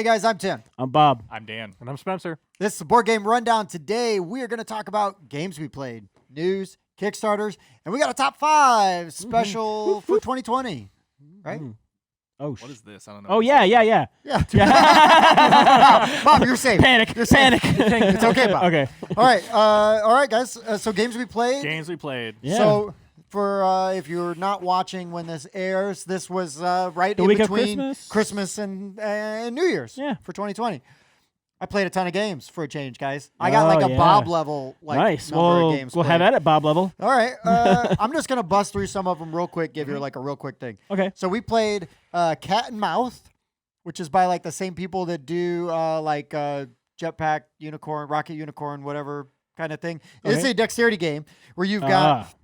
guys, I'm Tim. I'm Bob. I'm Dan. And I'm Spencer. This is the Board Game Rundown. Today, we are going to talk about games we played, news, Kickstarters, and we got a top 5 special for 2020, right? Oh, What is this? I don't know. Oh, yeah. Yeah. Bob, you're safe. Panic. You're safe. Panic. It's okay, Bob. Okay. All right, guys. So games we played. Games we played. Yeah. So for if you're not watching when this airs, this was right The in week of between Christmas? and New Year's. Yeah. For 2020. I played a ton of games for a change, guys. I got like a yeah. Bob level Nice. number Well, of games. we'll have played. at it, Bob level. All right. I'm just gonna bust through some of them real quick. Give you like a real quick thing. Okay. So we played Cat and Mouth, which is by like the same people that do like Jetpack Unicorn, Rocket Unicorn, whatever kind of thing. It's Okay. a dexterity game where you've got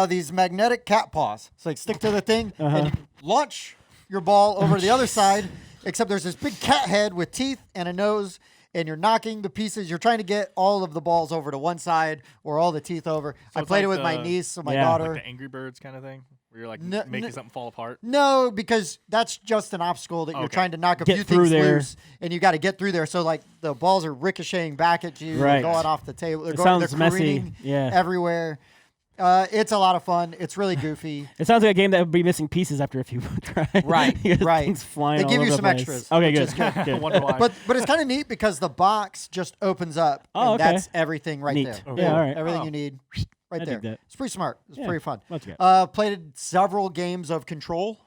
these magnetic cat paws. So like stick to the thing and you launch your ball over to the other side. Except there's this big cat head with teeth and a nose, and you're knocking the pieces. You're trying to get all of the balls over to one side or all the teeth over. So I it's played like it with my the- niece and my Yeah. daughter. Like the Angry Birds kind of thing, where you're like No, making no. something fall apart. No, because that's just an obstacle that you're Okay. trying to knock a Get few through things there. loose, and you got to get through there. So like the balls are ricocheting back at you, Right. going off the table. They're It going, sounds they're messy. careening Yeah. everywhere. It's a lot of fun. It's really goofy. It sounds like a game that would be missing pieces after a few tries. Right, Because right. Things flying They all give you over some the place. extras, Okay, which good. is good. I Good. wonder why. But it's kind of neat because the box just opens up, Oh, and okay. that's everything right Neat. there. Okay. Yeah, all right. Everything Oh. you need right I there. dig that. It's pretty smart. It's Yeah. pretty fun. Let's go. Played several games of Control,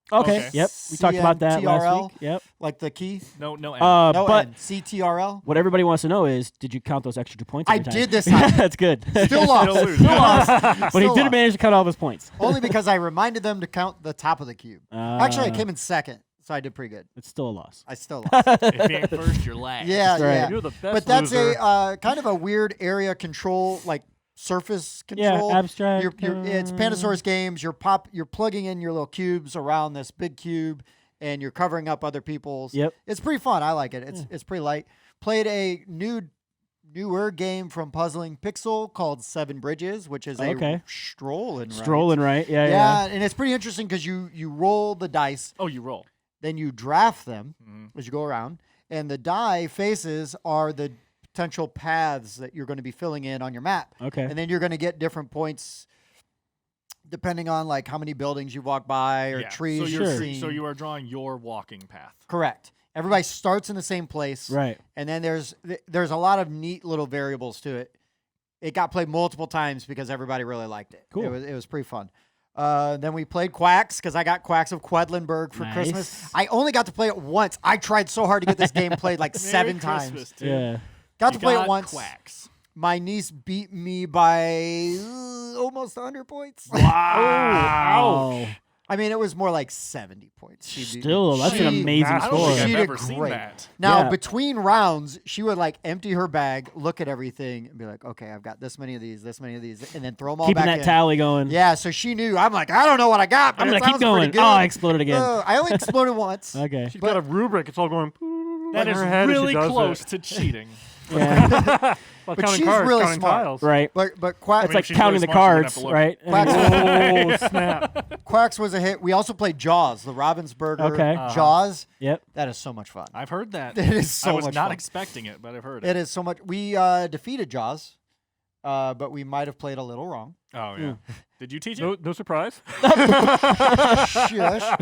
Okay. Okay. Yep. We talked about that last CNTRL. week. Yep. like the key. no. No, But N. CTRL. what everybody wants to know is, did you count those extra 2 points? I every time? did this time. That's good. Still lost. Still lose. Still lost. But he Still did lost. manage to cut all of his points. Only because I reminded them to count the top of the cube. Actually, I came in second, so I did pretty good. It's still a loss. I still lost. If you ain't first, you're last. Yeah, That's right. yeah. You're the best But that's loser. a kind of a weird area control, like surface control. Yeah, abstract. It's Pandasaurus games. You're plugging in your little cubes around this big cube, and you're covering up other people's. Yep. It's pretty fun. I like it. It's pretty light. Played a newer game from Puzzling Pixel called Seven Bridges, which is Okay. a strolling. Strolling, right? Yeah, Yeah, and it's pretty interesting because you roll the dice, Oh, you roll. then you draft them Mhm. as you go around, and the die faces are the potential paths that you're going to be filling in on your map. Okay. And then you're going to get different points depending on like how many buildings you walk by or Yeah. trees So you're Sure. seeing. So you are drawing your walking path. Correct. Everybody starts in the same place. Right. And then there's a lot of neat little variables to it. It got played multiple times because everybody really liked it. Cool. It was pretty fun. Then we played Quacks because I got Quacks of Quedlinburg for Christmas. Nice. I only got to play it once. I tried so hard to get this game played like Merry 7 Christmas, times. Tim. Yeah. Got You to play it got once. Quacks. My niece beat me by almost 100 points. Wow. I mean, it was more like 70 points. She beat me. Still, that's an She- amazing I I don't score. think She I've did ever seen great. that. Now, Yeah. between rounds, she would like empty her bag, look at everything, and be like, okay, I've got this many of these, and then throw them all Keeping back that in. tally going. Yeah, so she knew. I'm like, I don't know what I got, but I'm it going to keep sounds pretty going. good. Oh, I exploded again. I only exploded once. Okay. She's got a rubric. It's all going. That in is her head as she really does close it. to cheating. Yeah. Well, But counting she's cards, really counting smart. tiles. Right. But Quack, It's like she's counting really the smart, cards, she's gonna right? Quacks, Oh snap! Quacks was a hit. We also played Jaws, the Ravensburger Okay. Jaws. Yep. That is so much fun. I've heard that. It is so I was much not fun. expecting it, but I've heard It it. is so much. We defeated Jaws, but we might have played a little wrong. Oh yeah. Did you teach it? No surprise. Shush.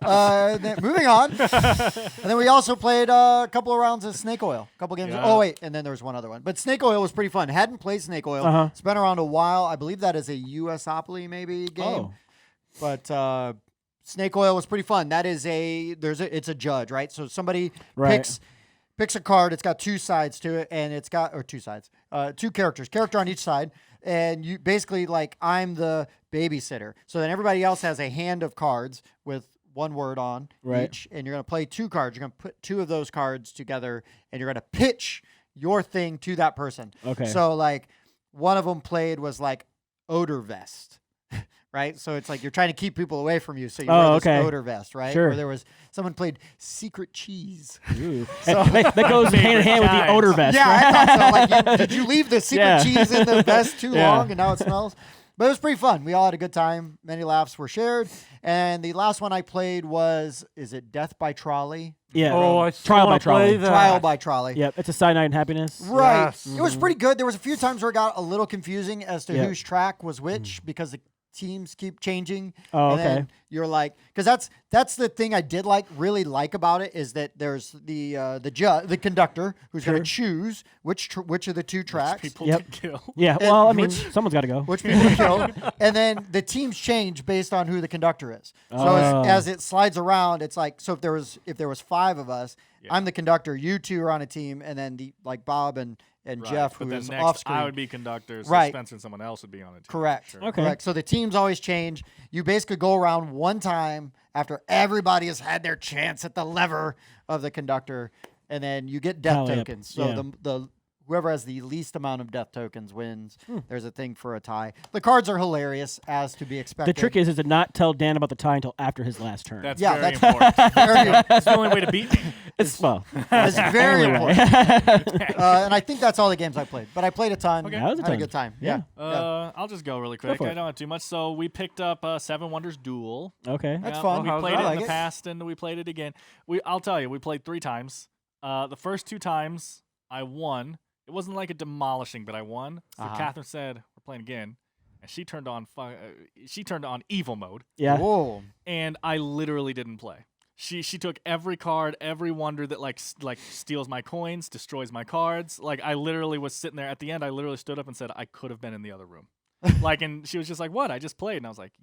Then moving on. And then we also played a couple of rounds of Snake Oil. A couple games. Yeah. Oh, wait. And then there was one other one. But Snake Oil was pretty fun. Hadn't played Snake Oil. Uh-huh. It's been around a while. I believe that is a USopoly maybe game. Oh. But Snake Oil was pretty fun. That is it's a judge, right? So somebody Right. picks a card. It's got 2 sides to it, and it's got 2 sides, 2 character on each side, and you basically like I'm the babysitter. So then everybody else has a hand of cards with 1 word on Right. each, and you're gonna play 2 cards. You're gonna put 2 of those cards together, and you're gonna pitch your thing to that person. Okay. So like one of them played was like odor vest. Right, so it's like you're trying to keep people away from you, so you wear this okay. odor vest, right? Sure. Or there was someone played secret cheese. Ooh. that goes hand in hand with the kind. odor vest. Yeah, right? I thought so. Like, did you leave the secret Yeah. cheese in the vest too Yeah. long and now it smells? But it was pretty fun. We all had a good time. Many laughs were shared. And the last one I played was, is it Death by Trolley? Yeah. Oh, I still Trial by wanna play Trolley. that. Trial by Trolley. Yep. It's a Cyanide and Happiness. Right. Yes. It was pretty good. There was a few times where it got a little confusing as to Yeah. whose track was which because the teams keep changing. Oh, and okay. then you're like, because that's the thing I did really like about it is that there's the conductor who's going to choose which of the two tracks. People Yep. to kill. Yeah. And Well, I mean, which- someone's got to go. Which people to kill, and then the teams change based on who the conductor is. So Oh. as it slides around, it's like if there was 5 of us, I'm the conductor, you 2 are on a team, and then Bob and Right. Jeff, but who then is next, off screen. I would be conductor, so Right. Spencer and someone else would be on a team. Correct. Sure. Okay. Correct. So the teams always change. You basically go around one time after everybody has had their chance at the lever of the conductor, and then you get death Tally up. tokens. So Yeah. the whoever has the least amount of death tokens wins. There's a thing for a tie. The cards are hilarious, as to be The expected. trick is to not tell Dan about the tie until after his last turn. That's Yeah, very that's- important. very, It's the only way to beat me. it's well. it's very Anyway. important. And I think that's all the games I played. But I played a ton. Okay. That was a Had a ton. good time. Yeah. Yeah. I'll just go really quick. for I it. don't have too much. So we picked up Seven Wonders Duel. Okay. That's Yeah, fun. We How's played that? it I in like the it. past, and we played it again. I'll tell you, we played 3 times. The first 2 times, I won. It wasn't like a demolishing, but I won. So Uh-huh. Catherine said, "We're playing again," and she turned on evil mode, Yeah. Whoa. and I literally didn't play. She took every card, every wonder that like steals my coins, destroys my cards. Like I literally was sitting there at the end. I literally stood up and said, "I could have been in the other room." And she was just like, "What? I just played," and I was like,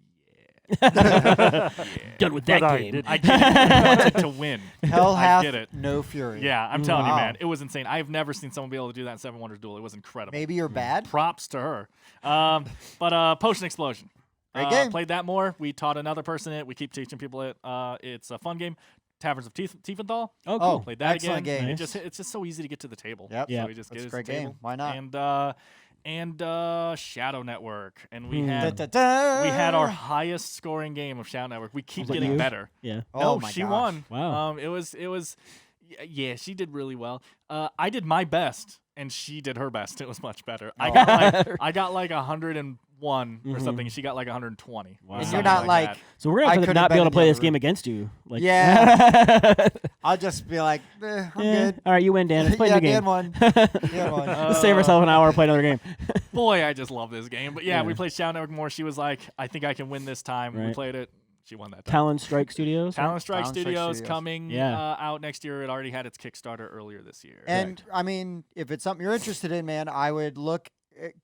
Done with that But I game. didn't. "I get it. I wanted to win." Hell I hath get it. no fury. Yeah, I'm telling you, Wow. man, it was insane. I've never seen someone be able to do that in Seven Wonders Duel. It was incredible. Maybe you're bad. Props to her. But Potion Explosion. Great game. Played that more. We taught another person it. We keep teaching people it. It's a fun game. Taverns of Tiefenthal. Oh, cool. Played that excellent again. game. It's just so easy to get to the table. Yep. Yeah. So we just That's get a it great to the game. table. Why not? And Shadow Network. And we Hmm. had Da-da-da. we had our highest scoring game of Shadow Network. We keep Was it getting you? better. Yeah. Oh No, my she gosh. won. Wow. It was. Yeah, she did really well. I did my best, and she did her best. It was much better. I got like 101 or something, and she got like 120. Wow. or And you're something not like, that. So we're I gonna have to could've not be been able in to play the this other game room. against you. Like, Yeah. I'll just be like, I'm good. All right, you win, Dan. Let's play Yeah, the game. Dan won. Dan won. Let's save ourselves an hour and play another game. Boy, I just love this game. But yeah, Yeah. we played Shadow Network more. She was like, I think I can win this time. We Right. played it. She won that time. Talon Strike Studios. Talon Strike Talon Strike Studios Studios. coming Yeah. out next year. It already had its Kickstarter earlier this year. And I mean, if it's something you're interested in, man, I would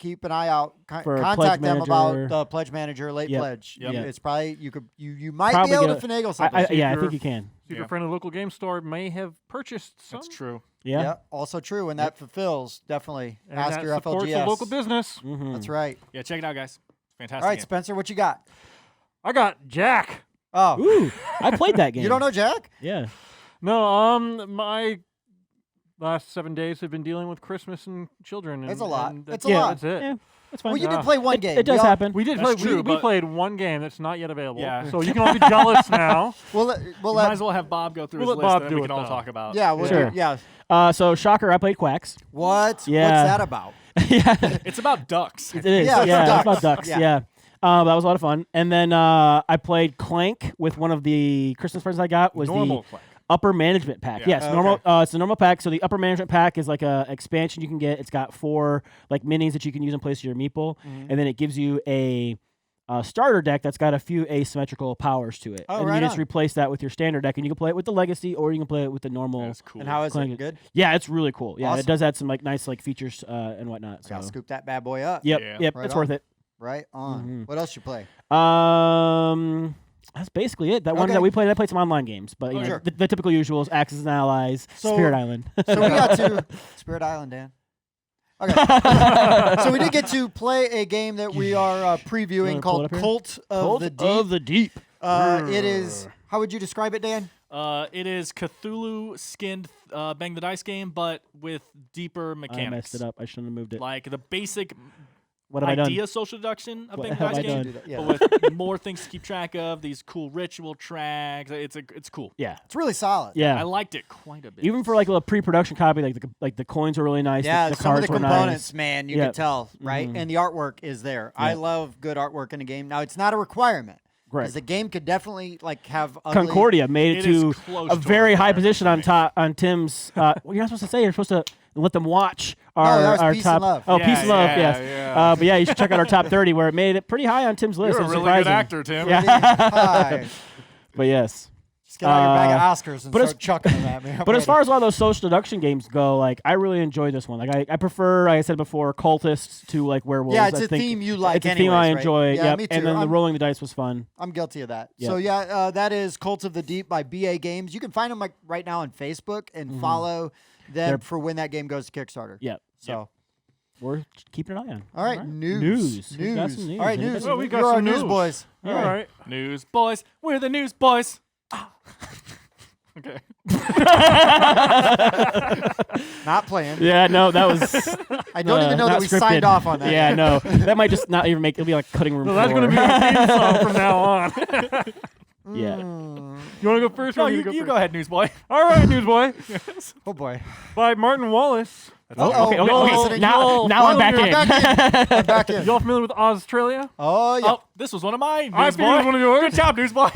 keep an eye out. For a Contact pledge them about manager. the pledge manager, late Yep. pledge. Yep. Yeah. It's probably you might Probably be able get to finagle something. I you're- think you can. See if Yeah. your friend at a local game store may have purchased some. That's true. Yeah. yeah, also true, and that fulfills definitely. And Ask that your supports FLGS. a local business. Mhm. That's right. Yeah, check it out, guys. Fantastic. All right, game. Spencer, what you got? I got Jack. Oh, Ooh, I played that game. you don't know Jack? Yeah. No, my last 7 days have been dealing with Christmas and children. That's and- a lot. and That's that's a lot. That's it. Yeah. That's fine. Well, you did Yeah. play one game. It does We all- happen. We did That's play. true, we but- played one game that's not yet available. Yeah. So you can all be jealous now. We'll You let might as well have Bob go through We'll his let list, Bob and do then we it, can all though. talk about. yeah, we'll Sure. do, yeah. So shocker, I played Quacks. What? Yeah. What's that about? Yeah. It's about ducks. It is. Yeah, Yeah, it's it's about ducks. ducks. Yeah. Yeah. That was a lot of fun. And then I played Clank with one of the Christmas presents I got was Normal the Clank. upper management pack. Yeah. Yes, Okay. normal. It's a normal pack. So the upper management pack is like a expansion you can get. It's got 4 like minis that you can use in place of your meeple, and then it gives you a starter deck that's got a few asymmetrical powers to it. Oh, and right you just on. replace that with your standard deck, and you can play it with the Legacy or you can play it with the normal. That's cool. And how is Clank it? Good. Yeah, it's really cool. Yeah, Awesome. it does add some like nice like features and whatnot. I gotta So scoop that bad boy up. yep, Yeah. yep, Right it's on. worth it. Right on. Mhm. What else you play? That's basically it. That one Okay. that we played, I played some online games, but you Oh, know, sure. the typical usuals: Axis and Allies, So- Spirit Island. So we got to Spirit Island, Dan. Okay. So we did get to play a game that we are wanna previewing pull it called up here? Cult of the Deep. of the Deep. It is. How would you describe it, Dan? It is Cthulhu skinned Bang the Dice game, but with deeper I mechanics. messed it up. I shouldn't have moved it. Like the basic What have I done? idea social deduction of What Big have Dice I game, done? Yeah. but with more things to keep track of, these cool ritual tracks. It's cool. Yeah. It's really solid. Yeah. I liked it quite a bit. Even for like a little pre-production copy, like the coins were really nice. Yeah, the some of cards the were components, nice. man, you Yeah. can tell, right? Mhm. And the artwork is there. I Yeah. love good artwork in a game. Now, it's not a requirement. Correct. Because the game could definitely like have ugly. Concordia made it It is to close a to a very high requirement position for on me. top on Tim's. Well, you're not supposed to say. You're supposed to let them watch that our was Peace and top. Love. Oh, Yeah, peace and love. yeah, yes. yeah. But yeah, you should check out our top 30 where it made it pretty high on Tim's list. You're a It was really good surprising. actor, Tim. Yeah. Hi. But yes. Just get out your bag of Oscars and but it's- start chucking them at me. I'm But as ready. far as a lot of those social deduction games go, like I really enjoy this one. Like I prefer, like I said before, cultists to like werewolves. Yeah, it's I a think theme you like It's a theme I anyways, right? enjoy. Yeah, yep. me And too. then the I'm- rolling the dice was fun. I'm guilty of that. Yeah. So yeah, that is Cult of the Deep by BA Games. You can find them like right now on Facebook and follow them They're- for when that game goes to Kickstarter. Yep. So We're keeping an eye on. all right, news. News. We've got some news. All right, Anybody news. got we got You're our some news news. boys. All right. News boys. We're the news boys. Okay. Not playing. Yeah, no, that was. I don't even know not that we scripted. signed off on that. Yeah, no, that might just not even make. It'll be like cutting room So that's floor. going to be our theme song from now on. Yeah. You want to go first? No, or you me to go first? ahead, news boy. All right, Newsboy. Oh boy. By Martin Wallace. Oh, okay, okay, Y'all- okay. Now y'all- I'm back I'm in. back in. I'm back in. Y'all familiar with Australia? Oh yeah. Oh, this was one of mine. I News figured it was boy. one of yours. Good job, news boy.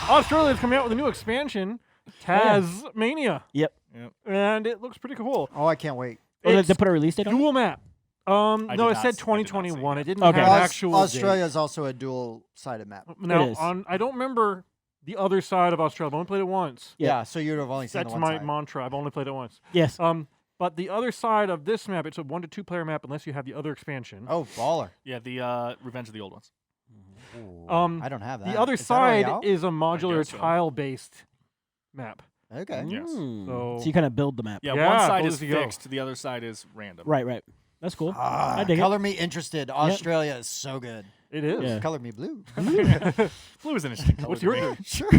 Australia is coming out with a new expansion, Tasmania, Yep. and it looks pretty cool. Oh, I can't wait. Oh, they It's put a release date on it? dual map. I No, did it not said see 2021. it. It didn't Okay. have actual Australia is also a dual-sided map. date. Now, It is. I don't remember the other side of Australia. I've only played it once. Yeah. Yeah. So you'd have only seen That's the one my side. mantra. I've only played it once. Yes. But the other side of this map, it's a 1 to 2 player map unless you have the other expansion. Oh, baller. Yeah, the Revenge of the Old Ones. I don't have that. The other Is that already side out? is a modular guess so. tile-based map. Okay. Yes. So So- you kind of build the map. Yeah, Yeah, one side both is as you go. fixed, the other side is random. Right, right. That's cool. Ah, I dig it. color me interested. Australia is so good. It is. Yeah. Color me blue. Blue is an interesting color. What's to your me. news? Sure.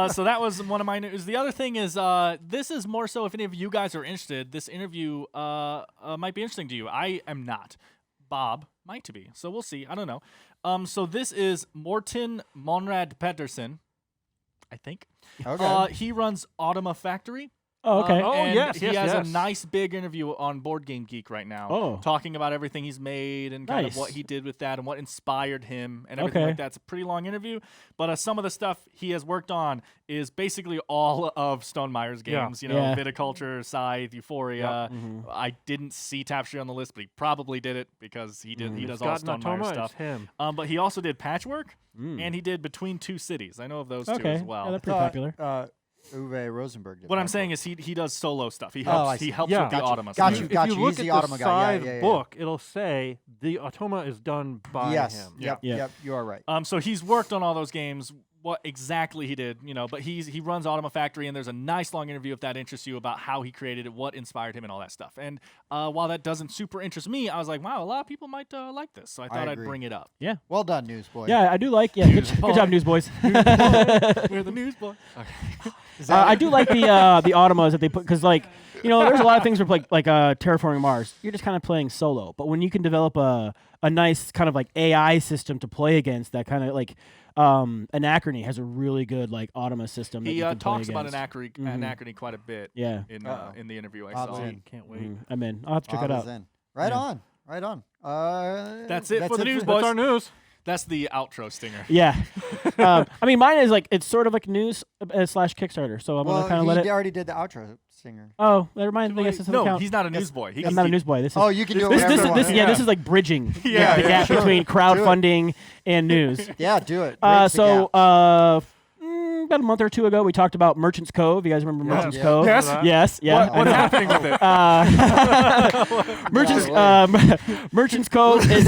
So that was one of my news. The other thing is, this is more so if any of you guys are interested. This interview might be interesting to you. I am not. Bob might to be. So we'll see. I don't know. So this is Morten Monrad Pedersen, I think. Okay. He runs Automa Factory. Oh, okay. Oh, and yes, he yes, has yes. a nice big interview on Board Game Geek right now, Oh. talking about everything he's made and kind of Nice. what he did with that and what inspired him and everything Okay. like that. It's a pretty long interview, but some of the stuff he has worked on is basically all of Stone Meyer's Yeah. games. You know, Yeah. Viticulture, Scythe, Euphoria. Mhm. I didn't see Tapestry on the list, but he probably did it because he did. He does all Got Stone Meyer Natoma, stuff. it's him. But he also did Patchwork Mm. and he did Between Two Cities. I know of those two Okay. as well. Yeah, they're pretty popular. Uwe Rosenberg. Did What I'm that. saying is he does solo stuff. He Oh, I helps see. he helps Yeah. with the Got you. Automa Got stuff. you. If you He's look the at Automa the guy. side Yeah, yeah, yeah. book, it'll say the Automa is done by Yes. him. Yep. Yeah. Yep. You are right. So he's worked on all those games. What exactly he did, but he runs Automa Factory, and there's a nice long interview if that interests you about how he created it, what inspired him, and all that stuff. And while that doesn't super interest me, I was like, wow, a lot of people might like this, so I thought I'd agree. bring it up. Well done, Newsboy. Yeah, I do like. Yeah, good job, newsboys. We're the news boy. I do like the Automas that they put because there's a lot of things where like Terraforming Mars. You're just kind of playing solo, but when you can develop a nice kind of like AI system to play against, that kind of like Anachrony has a really good like Automa system. That He you can play talks about against. Anachrony quite a bit Yeah, in the interview I Bob's saw. in. Can't wait. I'm in. I'll have to check Bob that is out. in. Right Yeah. on. Right on. That's it for the news, That's boys. our news. That's the outro stinger. Yeah, I mean mine is like it's sort of like news slash Kickstarter, so I'm Well, gonna kind of let it. he already did the outro singer. Oh, never mind. I guess this doesn't No, count. he's not a Yes. newsboy. He I'm not a newsboy. This is Oh, you can do it this whenever is you want. this yeah. This is like bridging Yeah, the yeah, gap sure. between crowdfunding and news. Yeah, do it. Bridge the So gap. about a month or two ago, we talked about Merchant's Cove. You guys remember Yeah. Merchant's Yeah. Cove? Yes. Yes. Yeah. What, what's happening with it? Merchant's Golly. Merchant's Cove is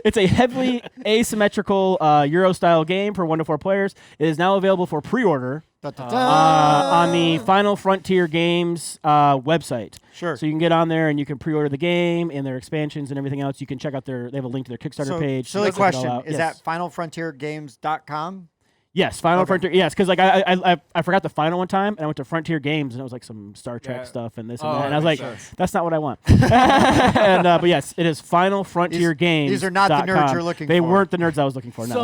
it's a heavily asymmetrical Euro style game for 1 to 4 players. It is now available for pre-order on the Final Frontier Games website. Sure. So you can get on there and you can pre-order the game and their expansions and everything else. You can check out they have a link to their Kickstarter page. Silly Check it all question. out. Is Yes. that finalfrontiergames.com? Yes, Final Okay. Frontier. Yes, because like I forgot the final one time, and I went to Frontier Games, and it was like some Star Trek Yeah. stuff and this Oh, and that. And that I was like, makes sense. that's not what I want. and but yes, it is Final Frontier Games. these are not the nerds you're looking They for. weren't the nerds I was looking for. No.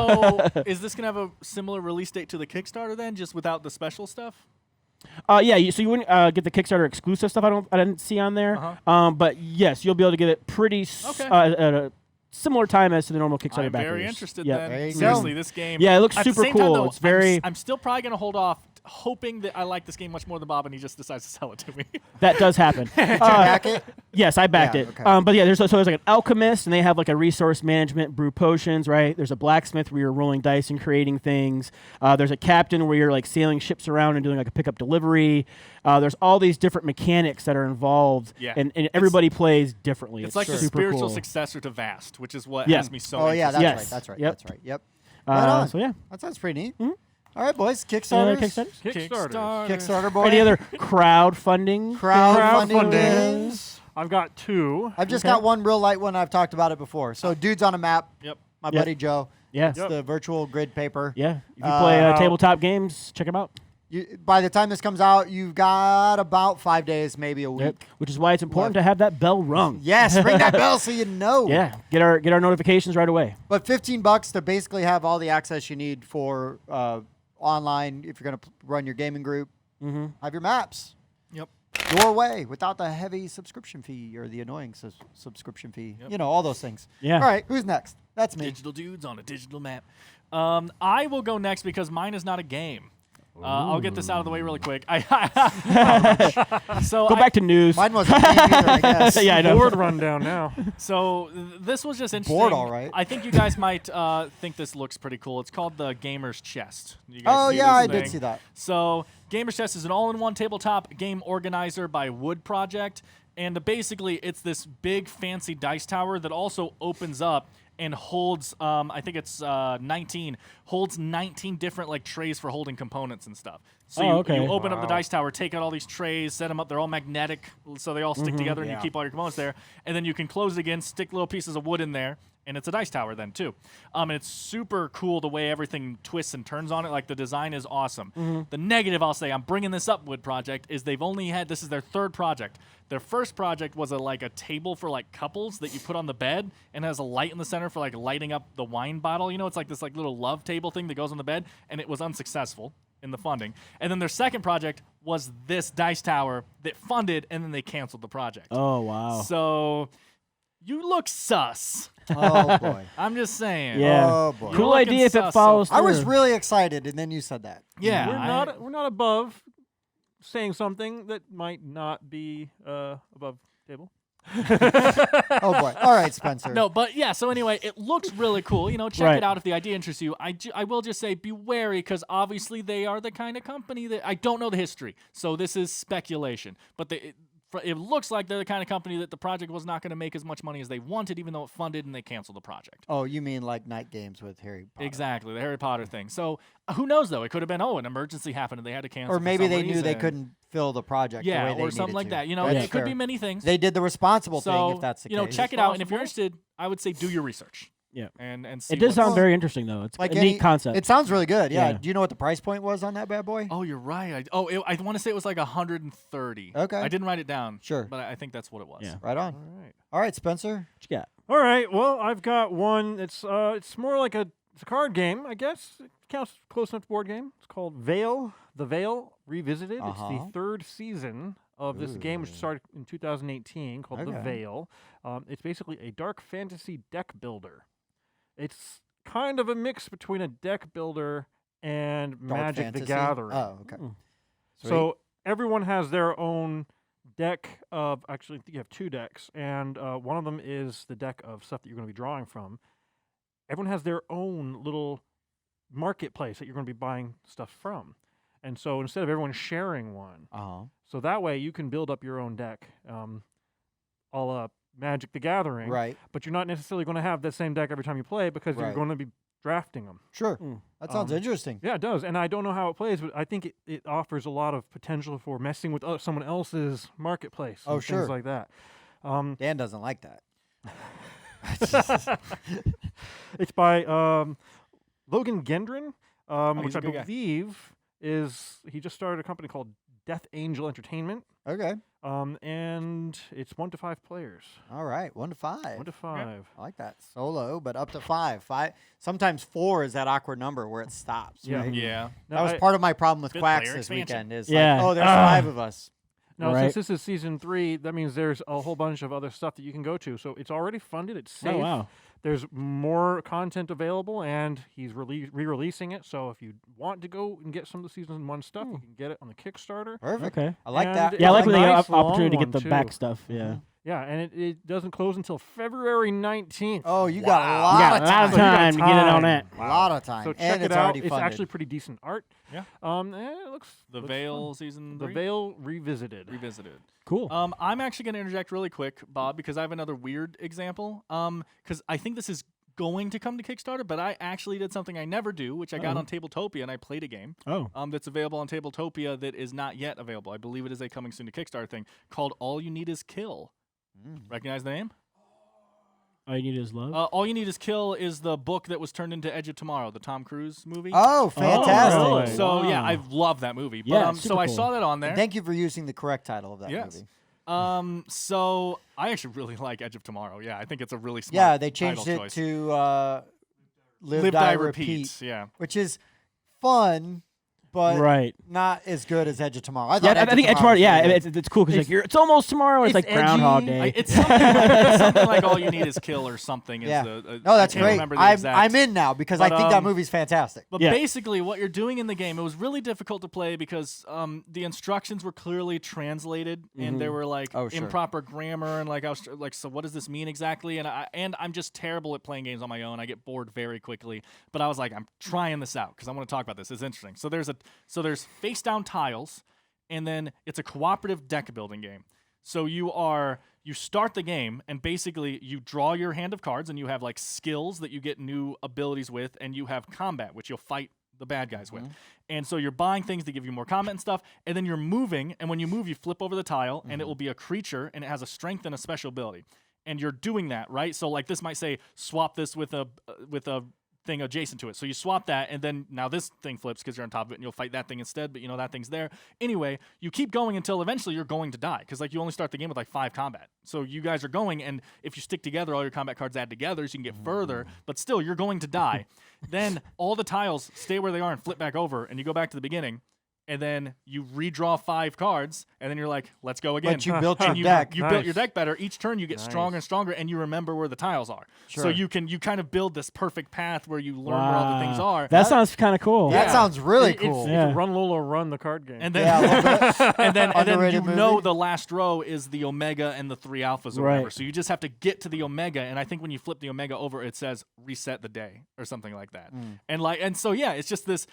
So is this gonna have a similar release date to the Kickstarter then, just without the special stuff? Yeah. So you wouldn't get the Kickstarter exclusive stuff. I didn't see on there. Uh-huh. But yes, you'll be able to get it pretty Okay. at a similar time as to the normal Kickstarter I'm backers. very interested Yep. then. There you go. Seriously, this game. Yeah, it looks At the super same time, cool. though, It's very. I'm still probably gonna hold off, hoping that I like this game much more than Bob, and he just decides to sell it to me. That does happen. Back it. Yes, I backed Yeah, it. okay. But yeah, there's like an alchemist, and they have like a resource management, brew potions, right? There's a blacksmith where you're rolling dice and creating things. There's a captain where you're like sailing ships around and doing like a pickup delivery. There's all these different mechanics that are involved, Yeah. and everybody plays differently. It's like the super spiritual cool. successor to Vast, which is what Yeah. has me so. Oh yeah, interested. that's Yes. right. That's right. Yep. That's right. Yep. Right on. So yeah. That sounds pretty neat. All right, boys. Any Kickstarter. other Kickstarters? Kickstarter. Kickstarter boy. Any other crowdfunding? crowdfunding Crowdfunding. games? I've got 2. I've just Okay. got one real light one. I've talked about it before. So, Dudes on a Map. Yep. My Yep. buddy Joe. Yeah. It's the virtual grid paper. Yeah. If you play Uh, tabletop games, check them out. By the time this comes out, you've got about 5 days, maybe a week. Yep. Which is why it's important to have that bell rung. Yes, ring that bell so you know. Yeah. Get our notifications right away. But $15 to basically have all the access you need for online if you're going to run your gaming group. Mm-hmm. Have your maps Yep. your way without the heavy subscription fee or the annoying subscription fee. Yep. You know, all those things. Yeah. All right, who's next? That's me. Digital dudes on a digital map. I will go next because mine is not a game. I'll get this out of the way really quick. So Go back to news. Mine wasn't me either, I guess. Yeah, I know. Board rundown now. So this was just interesting. Bored, all right. I think you guys might think this looks pretty cool. It's called the Gamer's Chest. You guys Oh, see yeah, this I did thing? see that. So Gamer's Chest is an all-in-one tabletop game organizer by Wood Project, and basically it's this big fancy dice tower that also opens up and holds, I think it's 19, holds 19 different like trays for holding components and stuff. So Oh, okay. you open up the Wow. dice tower, take out all these trays, set them up. They're all magnetic, so they all stick together, and you Yeah. keep all your components there. And then you can close it again, stick little pieces of wood in there, and it's a dice tower then too. And it's super cool the way everything twists and turns on it. Like the design is awesome. The negative, I'll say, I'm bringing this up, Wood Project, is they've only had, this is their third project. Their first project was like a table for like couples that you put on the bed and has a light in the center for like lighting up the wine bottle. You know, it's like this like little love table thing that goes on the bed, and it was unsuccessful in the funding. And then their second project was this dice tower that funded, and then they canceled the project. Oh wow. So you look sus. Oh, boy. I'm just saying. Yeah. Oh, boy. You're Cool looking idea if it sus, follows so- I was through. really excited, and then you said that. Yeah. We're not above saying something that might not be above table. Oh, boy. All right, Spencer. No, but yeah, so anyway, it looks really cool. You know, check Right. it out if the idea interests you. I will just say be wary because obviously they are the kind of company that I don't know the history. So this is speculation. But it looks like they're the kind of company that the project was not going to make as much money as they wanted, even though it funded and they canceled the project. Oh, you mean like night games with Harry Potter. Exactly, the Harry Potter thing. So who knows, though? It could have been, an emergency happened and they had to cancel. Or for maybe some they knew they reason. couldn't fill the project the Yeah, way they or something needed like to. that. You know, That's it could be fair. many things. They did the responsible so, thing, if that's the you know, case. check it out. And if you're Responsible. interested, I would say do your research. Yeah. And see It does what's- sound very interesting though. It's Like a any- neat concept. It sounds really good. Yeah. Yeah. Do you know what the price point was on that bad boy? Oh, you're right. I want to say it was like 130. Okay. I didn't write it down. Sure. But I think that's what it was. Yeah. Right on. All right. All right, Spencer. What you got? All right. Well, I've got one. It's more like it's a card game, I guess. It counts close enough to board game. It's called Veil. The Veil Revisited. It's Uh-huh. the third season of this game, which Ooh. started in 2018, called The Okay. Veil. It's basically a dark fantasy deck builder. It's kind of a mix between a deck builder and Dark Magic Fantasy? the Gathering. Oh, okay. Mm. So everyone has their own deck of, actually, I think you have two decks, and one of them is the deck of stuff that you're going to be drawing from. Everyone has their own little marketplace that you're going to be buying stuff from. And so instead of everyone sharing one, Uh-huh. so that way you can build up your own deck, a la Magic the Gathering, Right. but you're not necessarily going to have the same deck every time you play because you're Right. going to be drafting them. Sure. Mm. That sounds interesting. Yeah, it does. And I don't know how it plays, but I think it offers a lot of potential for messing with someone else's marketplace. Oh, and sure. Things like that. Dan doesn't like that. It's by Logan Gendron. he's which a I good guy. believe he just started a company called Death Angel Entertainment, Okay. and it's 1 to 5 players. All right. 1 to 5. 1 to 5. I like that. Solo, but up to 5. Sometimes 4 is that awkward number where it stops. Yeah. Right? Yeah. That was part of my problem with Fifth Quacks player this expansion. weekend. Is Yeah. like, oh, there's 5 of us. Now, Right. since this is season 3, that means there's a whole bunch of other stuff that you can go to. So it's already funded. It's safe. Oh wow. There's more content available, and he's re-releasing it. So if you want to go and get some of the season 1 stuff, you can get it on the Kickstarter. Perfect. Okay. I like And that. Yeah, I like a when they nice have opportunity to long get the one, back too. stuff. Yeah. Yeah, and it doesn't close until February 19th. Oh, you got a You lot got of a lot of time. time to get in on that. A lot of time. So and check it it's out. already It's funded. actually pretty decent art. Yeah. And it looks The looks Veil fun. season The 3 Veil Revisited. revisited. Cool. I'm actually going to interject really quick, Bob, because I have another weird example. Because I think this is going to come to Kickstarter, but I actually did something I never do, which I got Oh. on Tabletopia, and I played a game Oh. that's available on Tabletopia that is not yet available. I believe it is a coming soon to Kickstarter thing called All You Need Is Kill. Recognize the name? All you need is love. All You Need Is Kill is the book that was turned into Edge of Tomorrow, the Tom Cruise movie. Oh, fantastic. really? So yeah, Wow. I love that movie. But, Yeah, so super I cool. saw that on there. And thank you for using the correct title of that Yes. movie. So I actually really like Edge of Tomorrow. Yeah, I think it's a really smart Yeah, they changed title it choice. to Live, Live, Die, Die, Repeat, Repeat. Yeah. which is fun, but right. not as good as Edge of Tomorrow. I Yeah, thought I think Edge Tomorrow Tomorrow. was Yeah, pretty good. it's cool because It's- it's almost tomorrow. And it's it's like Groundhog edgy. Day. It's something like All You Need Is Kill or something. Yeah. Is the, No, that's I can't great. Remember the I'm exact. in now because But, I think that movie's fantastic. But Yeah. basically, what you're doing in the game, it was really difficult to play because the instructions were clearly translated, and there were like Oh, sure. improper grammar, and like I was like, so what does this mean exactly? And I'm just terrible at playing games on my own. I get bored very quickly. But I was like, I'm trying this out because I want to talk about this. It's interesting. So there's face down tiles, and then it's a cooperative deck building game. So you start the game, and basically you draw your hand of cards, and you have like skills that you get new abilities with, and you have combat, which you'll fight the bad guys with. And so you're buying things to give you more combat and stuff, and then you're moving, and when you move, you flip over the tile, and it will be a creature, and it has a strength and a special ability. And you're doing that, right? So like this might say, swap this with a thing adjacent to it. So you swap that, and then now this thing flips because you're on top of it, and you'll fight that thing instead, but you know that thing's there. Anyway, you keep going until eventually you're going to die because like you only start the game with like 5 combat. So you guys are going, and if you stick together, all your combat cards add together so you can get further, but still you're going to die. Then all the tiles stay where they are and flip back over, and you go back to the beginning. And then you redraw 5 cards, and then you're like, let's go again. But you built your And deck. You built your Nice. deck better. Each turn you get stronger and stronger, and you remember where the tiles are. So Sure. you kind of build this perfect path where you learn where all the things are. That sounds kind of cool. That Yeah. sounds really It's cool. Yeah. Run Lola Run, the card game. And then, Yeah, a little bit. and then Underrated you know movie. the last row is the Omega and the 3 alphas or Right. whatever. So you just have to get to the Omega, and I think when you flip the Omega over, it says reset the day or something like that. And so yeah, it's just this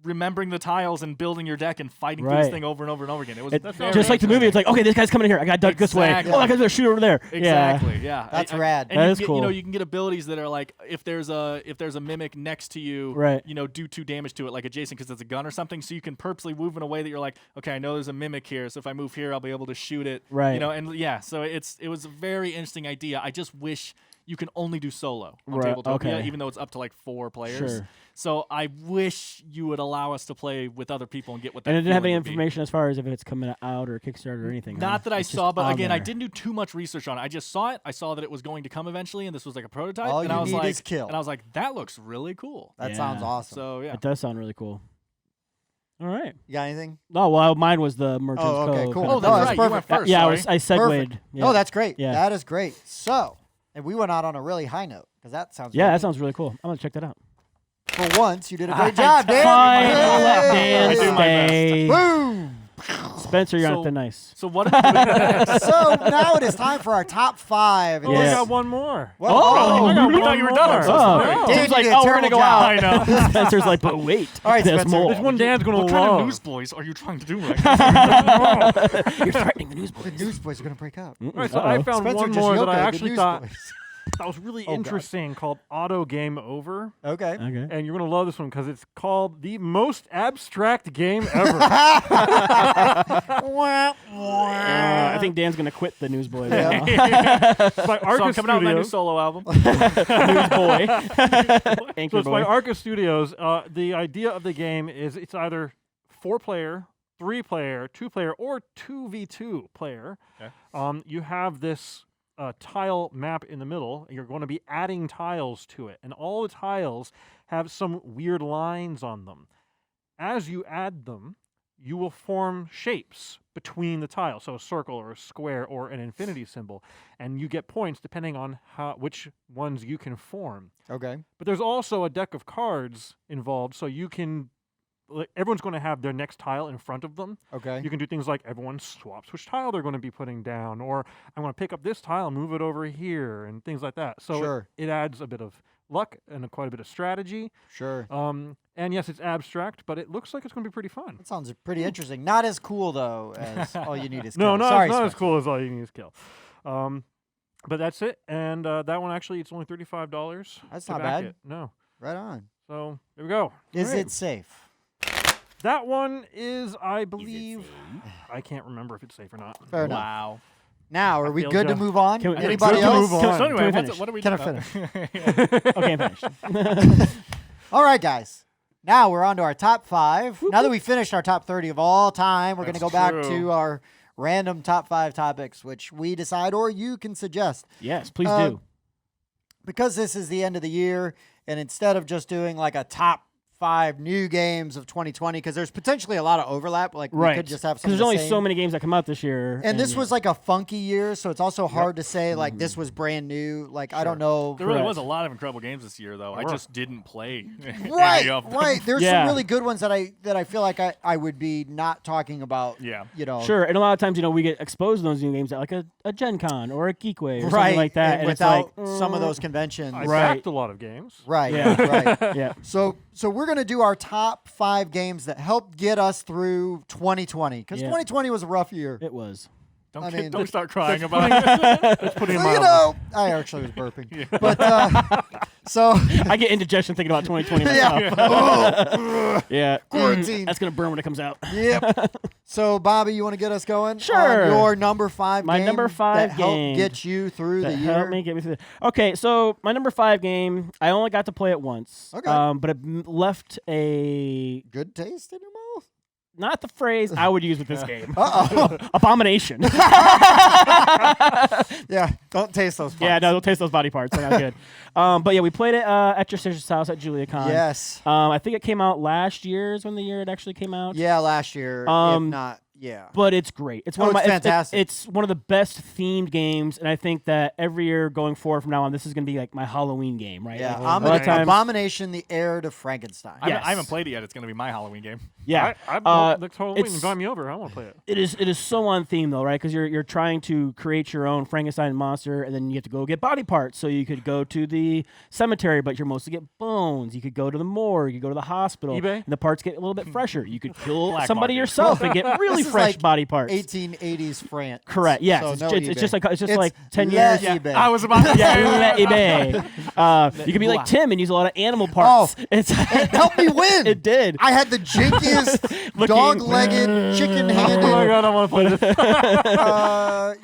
remembering the tiles and building your deck and fighting through this Right. thing over and over and over again. It was It- very just like the movie, it's like, okay, this guy's coming in here. I got duck this way. Exactly. Oh, that guy's gonna shoot over there. Exactly. Yeah. That's rad. And That you is get, cool. You know, you can get abilities that are like if there's a mimic next to you, Right. you know, do 2 damage to it, like adjacent because it's a gun or something. So you can purposely move in a way that you're like, okay, I know there's a mimic here, so if I move here, I'll be able to shoot it. Right. You know, and yeah, so it was a very interesting idea. I just wish you can only do solo on Right, Tabletopia, okay. even though it's up to like 4 players. Sure. So I wish you would allow us to play with other people and get what that. And it didn't have feeling any would be. information as far as if it's coming out or Kickstarter or anything. huh? Not that I It's just saw, but on again, I there. didn't do too much research on it. I just saw it. I saw that it was going to come eventually, and this was like a prototype. All and you I was need like, is kill. And I was like, that looks really cool. That Yeah. sounds awesome. So yeah, It does sound really cool. All right. You got anything? Oh well, mine was the Merchant's Oh, okay, Cove cool. kind oh, of No, that's that's right. You went perfect. first. yeah, sorry. I segued. Perfect. Yeah. Oh, that's great. Yeah. That is great. So, and we went out on a really high note because that sounds Yeah, really that sounds really cool. I'm gonna check that out. For once, you did a great job, Dan. Fine, Yay! I'll let Dan I do my best. stay. Boom. Spencer, you're So- on thin ice. So what? Are we doing next? So now it is time for our top 5. Oh, Yeah. I Yes. got one more. Well, Oh, I got I one thought you were done. I'm so more. sorry. Oh, Dan, Dan's you like, did a oh, we're gonna terrible go out. job. I know. Spencer's like, but wait, All right, there's Spencer. more. There's one Dan's gonna What kind love. of newsboys are you trying to do right now? You're threatening the The newsboys. Newsboys are going to break up. All right, so I found Spencer one just more yoked that I at the actually thought Newsboys. that was really God. interesting called Auto Game Over. Okay. Okay. And you're going to love this one because it's called the most abstract game ever. I think Dan's gonna quit the Newsboys. Yeah. It's by So Arca I'm coming out with my new Studios. solo album. Newsboy. Anchor So it's by boy. Arca Studios. The idea of the game is it's either 4-player, 3-player, 2-player, or 2v2 player. Okay. You have this tile map in the middle, and you're going to be adding tiles to it. And all the tiles have some weird lines on them. As you add them, you will form shapes between the tiles, so a circle or a square or an infinity symbol, and you get points depending on which ones you can form. Okay. But there's also a deck of cards involved, so you can. Everyone's going to have their next tile in front of them. Okay. You can do things like everyone swaps which tile they're going to be putting down, or I'm going to pick up this tile, move it over here, and things like that. So Sure. it adds a bit of luck and quite a bit of strategy. Sure. And yes, it's abstract, but it looks like it's going to be pretty fun. That sounds pretty interesting. Not as cool though as all you need is No, kill. not, Sorry, not as Spencer. cool as all you need is kill. But that's it. And that one actually, it's only $35. That's to not back bad. It. No. Right on. So there we go. Is Alright. it safe? That one is, I believe, I can't remember if it's safe or not. Fair enough. Wow. Now, are we feel good to ju- move on? Can we- Anybody good to else? move on. So anyway, Can we what are we Can I doing? Okay, I'm finished. All right, guys. Now we're on to our top 5. Now that we finished our top 30 of all time, we're going to That's go back true. to our random top 5 topics, which we decide or you can suggest. Yes, please Uh, do. Because this is the end of the year, and instead of just doing like a top 5 new games of 2020, because there's potentially a lot of overlap, like we Right. could just have some Because of there's the only same. so many games that come out this year. And this yeah. was like a funky year, so it's also hard to say like this was brand new. Like I don't know. There really Correct. was a lot of incredible games this year, though. I were. just didn't play any Right, of them. right. There's Yeah. some really good ones that I feel like I would be not talking about. Yeah. You know. Sure, and a lot of times, we get exposed to those new games at like a Gen Con or a Geekway or Right. something like that. And it's without like, some of those conventions. I Right. backed a lot of games. Right. Yeah. Right. yeah. So we're gonna do our top 5 games that helped get us through 2020 because Yeah. 2020 was a rough year. It was. I mean, Don't start crying about it. Let's put it in So, my you know, I actually was burping, but so I get indigestion thinking about 2020 yeah. myself. Yeah. Quarantine. That's going to burn when it comes out. Yep. So, Bobby, you want to get us going? Sure. On your number 5 My game number 5 that helped game get you through the That year. helped me get me through. Okay, so my number 5 game, I only got to play it once. Okay. But it left a Good taste in your mouth? not the phrase I would use with this game. Uh-oh. Abomination. Yeah, don't taste those Yeah, parts. no, don't taste those body parts. They're not good. But yeah, we played it at your sister's house at JuliaCon. Yes. I think it came out last year is when the year it actually came out. Yeah, last year. If Um, not, yeah. But it's great. It's one Oh, of my it's fantastic. It's one of the best themed games, and I think that every year going forward from now on, this is going to be like my Halloween game, right? Yeah, Like, a lot of times- Abomination, the heir to Frankenstein. Yeah. I haven't played it yet. It's going to be my Halloween game. yeah. Let's Halloween. it's- Invite me over. I want to play it. It is so on theme though, right? Because you're trying to create your own Frankenstein monster, and then you have to go get body parts. So you could go to the cemetery, but you're mostly get bones. You could go to the morgue. You could go to the hospital. eBay? And the parts get a little bit fresher. You could kill Black somebody market. yourself and get really This is fresh like body parts. 1880s France. Correct. Yes. So it's, no it's eBay. just like it's just It's like 10 less years. eBay. I was about to Yeah, say let that. eBay. You could be like Tim and use a lot of animal parts. It's It helped me win. It did. I had the jinkiest, dog-legged, chicken-handed. Oh my god, I want to play this.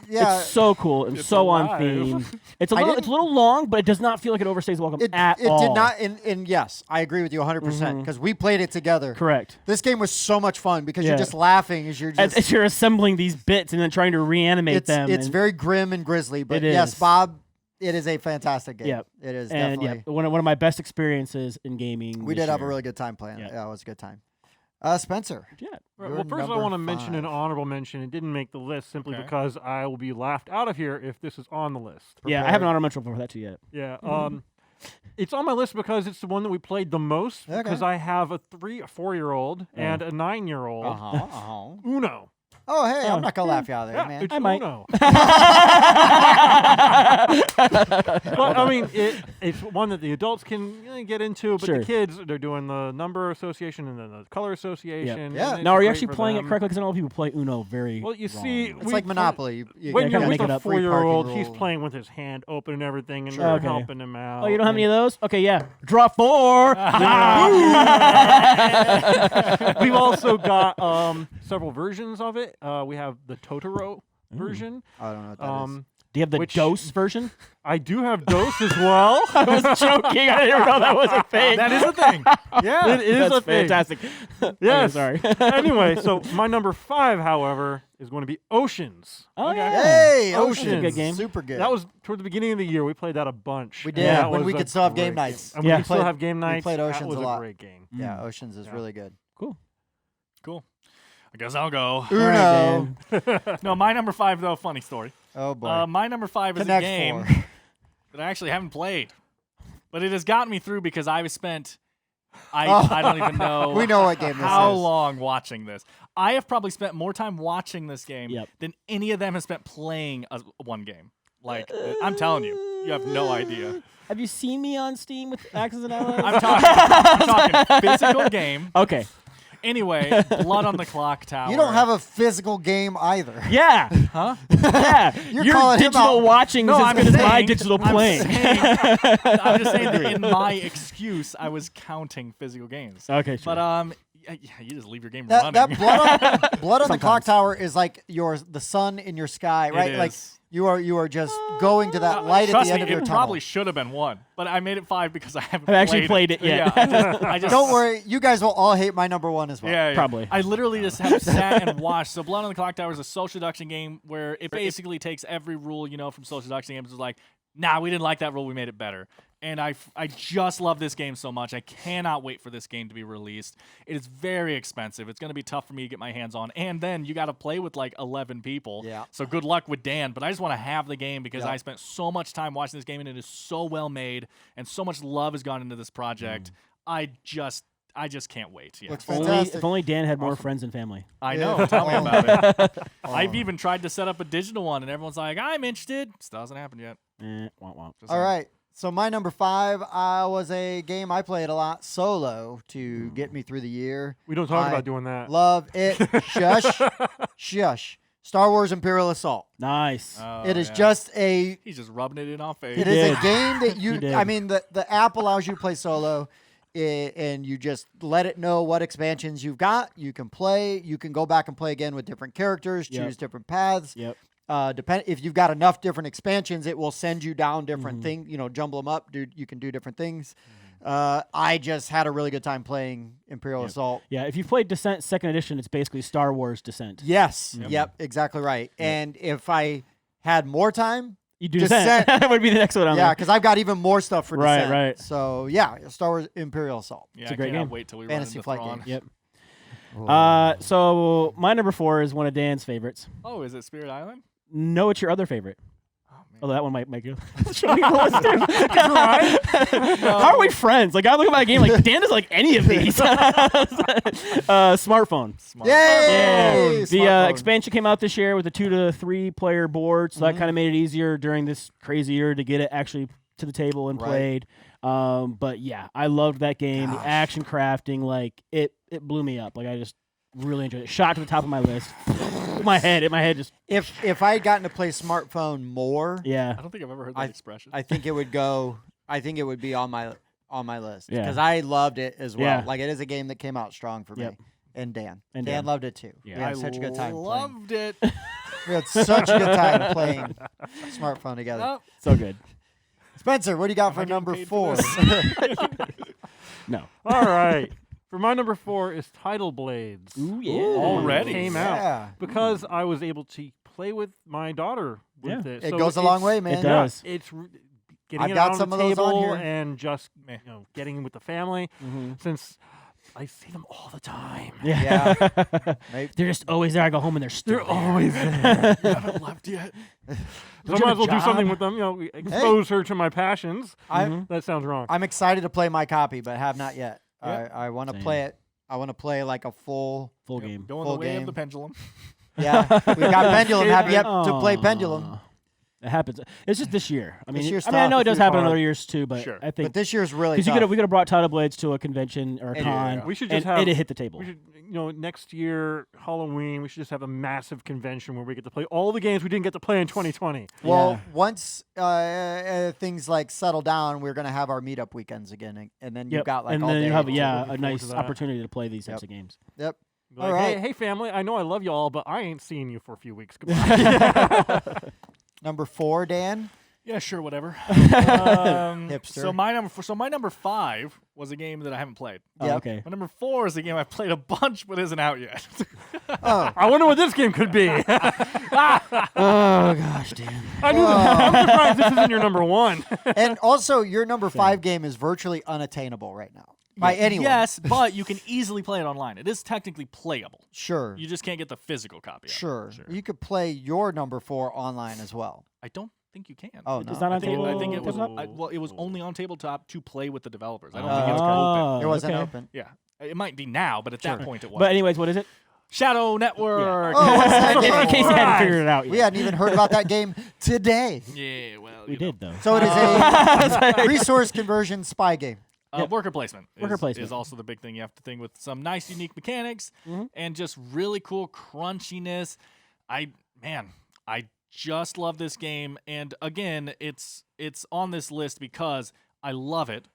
Yeah, It's so cool and It's so on alive. theme. It's a I little didn't- long, but it does not feel like it overstays welcome at it all. did not. And yes, I agree with you 100% because we played it together. Correct. This game was so much fun because Yeah. you're just laughing as you're just. As you're assembling these bits and then trying to reanimate them. It's and, very grim and grisly, but It yes, is. Bob, it is a fantastic game. Yep. It is and definitely. yeah, one of my best experiences in gaming. We this did have a year. really good time playing it. Yeah. Yeah, it was a good time. Spencer. Yeah. Right, You're well, first I number want to mention 5. an honorable mention. It didn't make the list simply Okay. because I will be laughed out of here if this is on the list. Yeah, I Prepared. haven't honorable mention for that too yet. Yeah. It's on my list because it's the one that we played the most. Okay. Because I have a 4-year-old and a 9-year-old. Uh-huh. Uno. Oh, hey, Oh, I'm not gonna laugh you out of there, Yeah, man. it's I might. Uno. But I mean, it's one that the adults can get into, but Sure. the kids, they're doing the number association and then the color association. Yeah. and it's Now, are you great actually for playing it them. correctly? Because I know people play Uno very. Well, you see, wrong. It's like Monopoly. When Yeah, you're kinda with make it a up. 4-year-old, Free he's parking playing with his hand open and everything, and Sure. they're Okay. helping him out. Oh, you don't have and- any of those? Okay, yeah. Draw 4. We've also got several versions of it. We have the Totoro version. I don't know what that is. Do you have the Which- dose version? I do have DOS as well. I was joking. I didn't know that was a thing. That is a thing. Yeah. It is That's a thing. fantastic. Okay, Yes. sorry. Anyway, so my number 5, however, is going to be Oceans. Oh, Okay. yeah. Hey, Oceans. Oceans. Good game. Super good. That was toward the beginning of the year. We played that a bunch. We and did, that when was we a could still have game great nights. And Yeah. we could still Played- have game we nights. played Oceans that was a lot. great game. yeah, Oceans is Yeah. really good. Cool. Cool. I guess I'll go. Uno. All right, Dan. No, my number 5 though. Funny story. Oh boy. My number 5 is a Connect game 4. that I actually haven't played, but it has gotten me through because I've spent. I Oh. don't even know. We know what game this how is. long watching this. I have probably spent more time watching this game Yep. than any of them has spent playing one game. Like I'm telling you, you have no idea. Have you seen me on Steam with Axes and Allies? I'm talking physical game. Okay. Anyway, Blood on the Clock Tower. You don't have a physical game either. Yeah. huh? Yeah. You're Your calling him digital out. watching No, is as I'm good as my saying- digital I'm playing. I'm just saying that in my excuse, I was counting physical games. Okay, sure. But yeah, you just leave your game That running. blood on the clock Sometimes. tower is like the sun in your sky, right? It Like is. you are just going to that light at Trust the end me, of your it tunnel. probably should have been 1, but I made it 5 because I haven't I've actually played it Yeah, yet. I just Don't worry, you guys will all hate my number 1 as well. Yeah, yeah. Probably. I literally just have sat and watched. So Blood on the Clock Tower is a social deduction game where it basically takes every rule, from social deduction games. It's like, nah, we didn't like that rule. We made it better. And I just love this game so much. I cannot wait for this game to be released. It is very expensive. It's going to be tough for me to get my hands on. And then you got to play with like 11 people. Yeah. So good luck with Dan. But I just want to have the game because Yeah. I spent so much time watching this game and it is so well made and so much love has gone into this project. I just can't wait. Yeah. Looks Only, fantastic. if only Dan had more friends and family. I Yeah. know. Tell me Oh. about it. I've even tried to set up a digital one, and everyone's like, "I'm interested." Still hasn't happened yet. Womp womp. Just All saying. right. So my number 5 was a game I played a lot solo to get me through the year. We don't talk I about doing that. Love it. Shush. Shush. Star Wars Imperial Assault. Nice. Oh, It is yeah. just a He's just rubbing it in our face. It is did. a game that He you. did. I mean, the app allows you to play solo, and you just let it know what expansions you've got. You can play. You can go back and play again with different characters. Yep. Choose different paths. Yep. Depend if you've got enough different expansions, it will send you down different Mhm. things. Jumble them up. You can do different things. I just had a really good time playing Imperial Yep. Assault. Yeah, if you've played Descent 2nd Edition, it's basically Star Wars Descent. Yes. Yep. Yep. Exactly right. And if I had more time, You do Descent. Descent. That would be the next one on yeah, there. because I've got even more stuff for Right, Descent. right. So yeah, Star Wars Imperial Assault. Yeah, It's a I great cannot game. wait till we Fantasy run flight into Thrawn. game. Yep. Oh. So my number 4 is one of Dan's favorites. Oh, is it Spirit Island? No, it's your other favorite. Oh man. Although that one might make you. Show me the list, too. How are we friends? Like I look at my game, like Dan doesn't like any of these. Smartphone. Smart. Yay! The Smartphone. expansion came out this year with a 2 to 3 player board, so Mm-hmm. that kind of made it easier during this crazy year to get it actually to the table and Right. played. But yeah, I loved that game. Gosh. The action crafting, like it blew me up. Like I just really enjoyed it. Shot to the top of my list. in my head just If I had gotten to play smartphone more, yeah. I don't think I've ever heard that I- expression. I think it would go. I think it would be on my list Yeah. because I loved it as well. Yeah. Like it is a game that came out strong for Yep. me. And Dan. And Dan Dan. loved it too. Yeah. We had such a good time playing. Loved it. We had such a good time playing smartphone together. Oh, So good. Spencer, what do you got Am for I getting number paid for 4? this? No. All right. For my number 4 is Tidal Blades. Ooh yeah. Already? Came out Yeah. because I was able to play with my daughter with Yeah. it. It So goes a long it's- way, man. It does. It's getting I've it got out on some the of those on table here. and just getting with the family Mhm. since I see them all the time. Yeah. Maybe- They're just always there. I go home and they're still They're there. always there. you haven't left yet. So Don't I you might have as well a do something job? with them. Expose her to my passions. I'm That sounds wrong. I'm excited to play my copy, but have not yet. Yeah. I want to Same. play it. I want to play like a full. Full game. Going Full the way game. of the pendulum. Yeah, we got Pendulum. Have yet to play Aw. Pendulum. It happens. It's just this year. I mean, This year's I tough. know it This does year's happen in hard. other years too, but Sure. I think But this year's really because tough. we could have brought Tidal Blades to a convention or a And- con. We should just and have it hit the table. We should, next year Halloween, we should just have a massive convention where we get to play all the games we didn't get to play in 2020. Well, Yeah. once things like settle down, we're gonna have our meetup weekends again, and then Yep. you've got like and all then day. you have to- Looking a forward nice to that. opportunity to play these types of games. Yep. Be like, All right. Hey, family, I know I love you all, but I ain't seeing you for a few weeks. Goodbye. Number 4, Dan. Yeah, sure, whatever. Hipster. So my number 5 was a game that I haven't played. Oh, Yep. okay. My number 4 is a game I've played a bunch but isn't out yet. Oh, I wonder what this game could be. Oh gosh, Dan. I'm surprised this isn't your number 1. and also your number 5 game is virtually unattainable right now by anyone. Yes, but you can easily play it online. It is technically playable. Sure. You just can't get the physical copy. of it. Sure. You could play your number 4 online as well. I don't think you can. Oh It's no. not on I think it was tabletop? it was only on tabletop to play with the developers. I don't Oh, think it's okay. open. It wasn't okay. open. Yeah, it might be now, but at that Sure. point it was. But anyways, what is it? Shadow Network. Oh, what's that In game? case you hadn't figured it out yet. We hadn't even heard about that game today. Yeah, well, We you know. did though. So it is a resource conversion spy game. Worker placement. Worker is, placement. is also the big thing. You have to think with some nice, unique mechanics Mhm. and just really cool crunchiness. I just love this game, and again, it's on this list because I love it.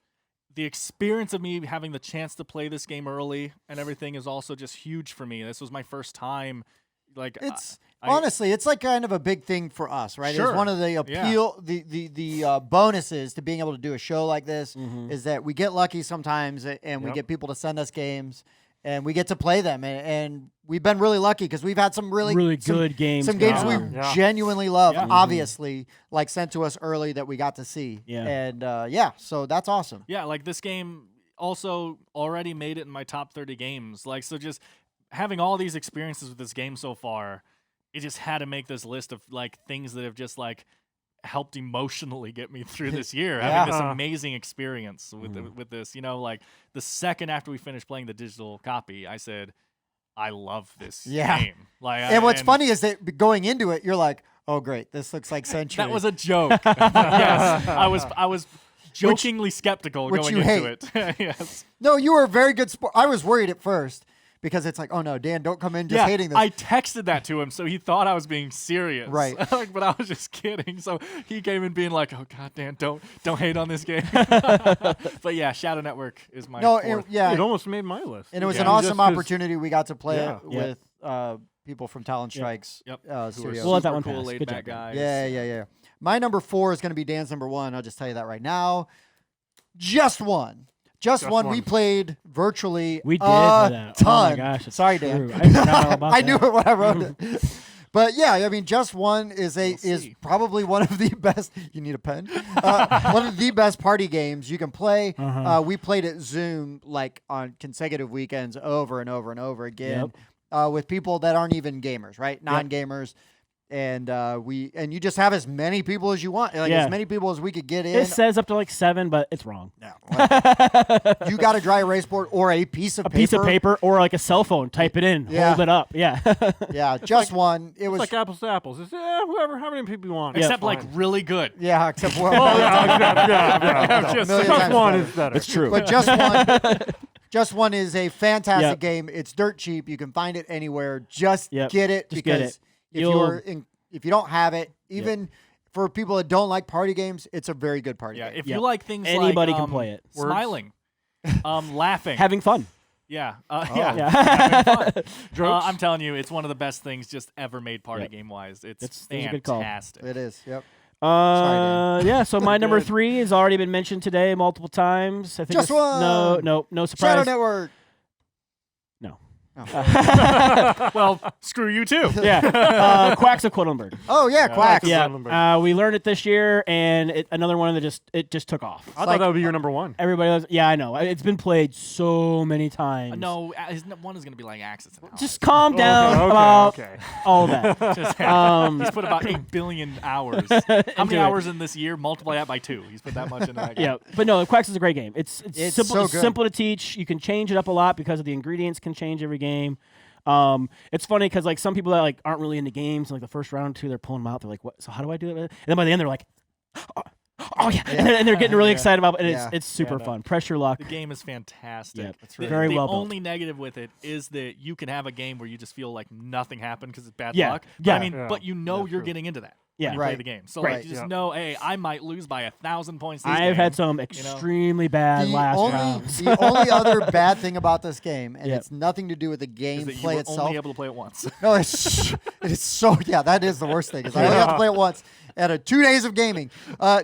The experience of me having the chance to play this game early and everything is also just huge for me. This was my first time. Like It's I- honestly, it's like kind of a big thing for us, right? Sure. It's one of the appeal, the bonuses to being able to do a show like this Mhm. is that we get lucky sometimes, and we Yep. get people to send us games, and we get to play them, and we've been really lucky because we've had some really good games. some games come we out. Yeah. genuinely love, Yeah. obviously, like sent to us early that we got to see, Yeah. and yeah, so that's awesome. Yeah, like this game also already made it in my top 30 games. Like, so just having all these experiences with this game so far, it just had to make this list of like things that have just like helped emotionally get me through this year. Having this Yeah. amazing experience with this, like the second after we finished playing the digital copy, I said, I love this Yeah. game. Like, And what's funny is that going into it, you're like, oh great, this looks like Century. that was a joke. Yes, I was jokingly skeptical which going you into it. Yes. No, you were a very good sport. I was worried at first because it's like, oh no, Dan, don't come in just hating this. I texted that to him, so he thought I was being serious. Right. Like, but I was just kidding. So he came in being like, "Oh God, Dan, don't hate on this game." But yeah, Shadow Network is my no, fourth. yeah, It almost made my list. and it was Yeah. an awesome Just 'cause- opportunity. We got to play Yeah. it Yeah. with people from Talent Strikes Yep. uh, Who are Studios. We'll let that super one cool, pass. laid Good back job, guys. Yeah. My number 4 is going to be Dan's number 1. I'll just tell you that right now. Just one. Just one. We one. played virtually We did a play that. ton. Oh my gosh, it's Sorry, true. Dan. I did not know about I knew that. it when I wrote it. But yeah, I mean, Just One is We'll is see. probably one of the best. You need a pen. One of the best party games you can play. Uh-huh. We played at Zoom like on consecutive weekends over and over and over again Yep. with people that aren't even gamers, right? Non-gamers. And you just have as many people as you want, like Yeah. as many people as we could get in. It says up to like 7, but it's wrong. No, you got a dry erase board or a piece of A piece of paper or like a cell phone. Type it in. Yeah. Hold it up. Yeah. Yeah, just one. It It's was like apples to apples. It's whoever, how many people you want. Yeah. Except like Fine. really good. yeah, except Oh, yeah. Just- million Just times one better. is better. It's true. But just one. Just one is a fantastic Yep. game. It's dirt cheap. You can find it anywhere. Just Yep. get it Just get because it. if You'll- if you don't have it, even for people that don't like party games, it's a very good party Yeah, game. if Yep. you like things Anybody like can play it. smiling, laughing, Having fun. yeah, Oh. yeah. Yeah. having fun. Jokes? I'm telling you, it's one of the best things just ever made party Yep. game wise. It's It's a good call. fantastic. It is. Yep. Yeah, so my number Good. 3 has already been mentioned today multiple times. I think Just it's- one. No Shadow surprise. Network. No. Well, screw you too. Yeah, Quacks of Quedlinburg. Oh yeah, Quacks. Yeah, Quedlinburg. we learned it this year, and another one that just took off. I thought like- that would be your number 1. Everybody loves. Yeah, I know. It's been played so many times. No, one is going to be like Axis and Allies. Just calm down okay, about okay. all that. Just, he's put about 8 billion hours. How many Into it. hours in this year? Multiply that by 2. He's put that much into that game. Yeah, but no, Quacks is a great game. It's It's simple. so It's good. simple to teach. You can change it up a lot because of the ingredients can change every game. It's funny because like some people that like aren't really into games, like the first round or two, they're pulling them out. They're like, "What? So how do I do it?" And then by the end, they're like, "Oh yeah!" And they're getting really excited about it. And Yeah. it's super no. fun. Pressure luck. The game is fantastic. Yep. That's The, right. Very the well built. only negative with it is that you can have a game where you just feel like nothing happened because it's bad Yeah. luck. But Yeah. I mean, Yeah. but you know That's you're true. getting into that. Yeah. When you play Right. the game. So Right. like, you just Yeah. know, hey, I might lose by 1,000 points. This I've game. had some extremely bad The last only, rounds. the only other bad thing about this game, and Yep. it's nothing to do with the is that you gameplay were itself. only able to play it once. No, it is so. Yeah, that is the worst thing. Is I only have to play it once at 2 days of gaming.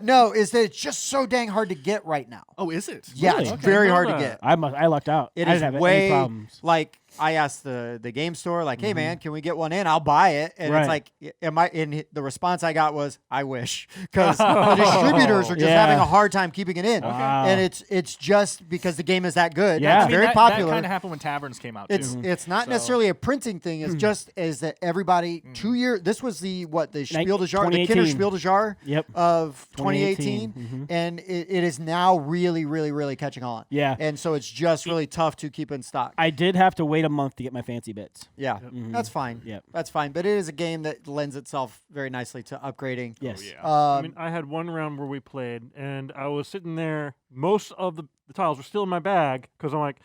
No, is that it's just so dang hard to get right now. Oh, is it? Yeah, Really? it's Okay. very Know hard to that. get. I lucked out. It I is didn't have any way problems. like I asked the game store, like, "Hey man, can we get one in? I'll buy it." And it's Right. like, and the response I got was, "I wish," because the distributors are just Yeah. having a hard time keeping it in, Wow. and it's just because the game is that good. Yeah. It's I mean, very that, popular. That kind of happened when Taverns came out It's too. it's not So- necessarily a printing thing. It's just is that everybody 2 year. This was the Spiel des Jahres, the Kinder 2018. Spiel des Jahres Yep. of 2018, 2018, and it is now really, really, really catching on. Yeah. and so it's just really tough to keep in stock. I did have to wait a month to get my fancy bits. Yeah, that's fine. Yep. That's fine. But it is a game that lends itself very nicely to upgrading. Yes. yeah. I mean, I had one round where we played, and I was sitting there. Most of the tiles were still in my bag because I'm like,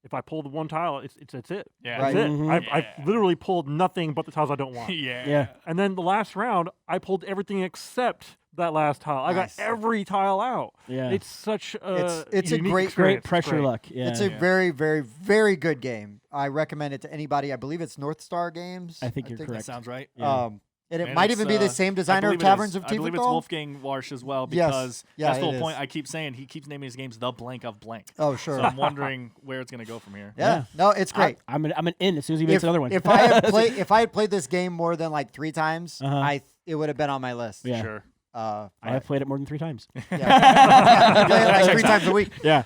if I pull the one tile, that's it. Yeah. That's Right. it. Mhm. I've literally pulled nothing but the tiles I don't want. yeah. Yeah. And then the last round, I pulled everything except that last tile. I Nice. got every tile out. Yeah. It's such a It's a unique great- experience. Great It's pressure great. luck. Yeah. It's a very, very, very good game. I recommend it to anybody. I believe it's North Star Games. I think you're That correct. sounds right. Yeah. And it And might it's, even be the uh, same I designer of believe it Taverns is. of I believe it's Tiefenthal. Wolfgang Warsch as well Yes. because Yeah, that's the it whole point. is. I keep saying he keeps naming his games the blank of blank. Oh, sure. So I'm wondering where it's going to go from here. yeah. No, it's great. I'm an in as soon as he makes another one. If I had played this game more than like 3 times, Uh-huh. it would have been on my list. Yeah. Sure. I have played it more than 3 times. Yeah. Play it like 3 times a week. Yeah.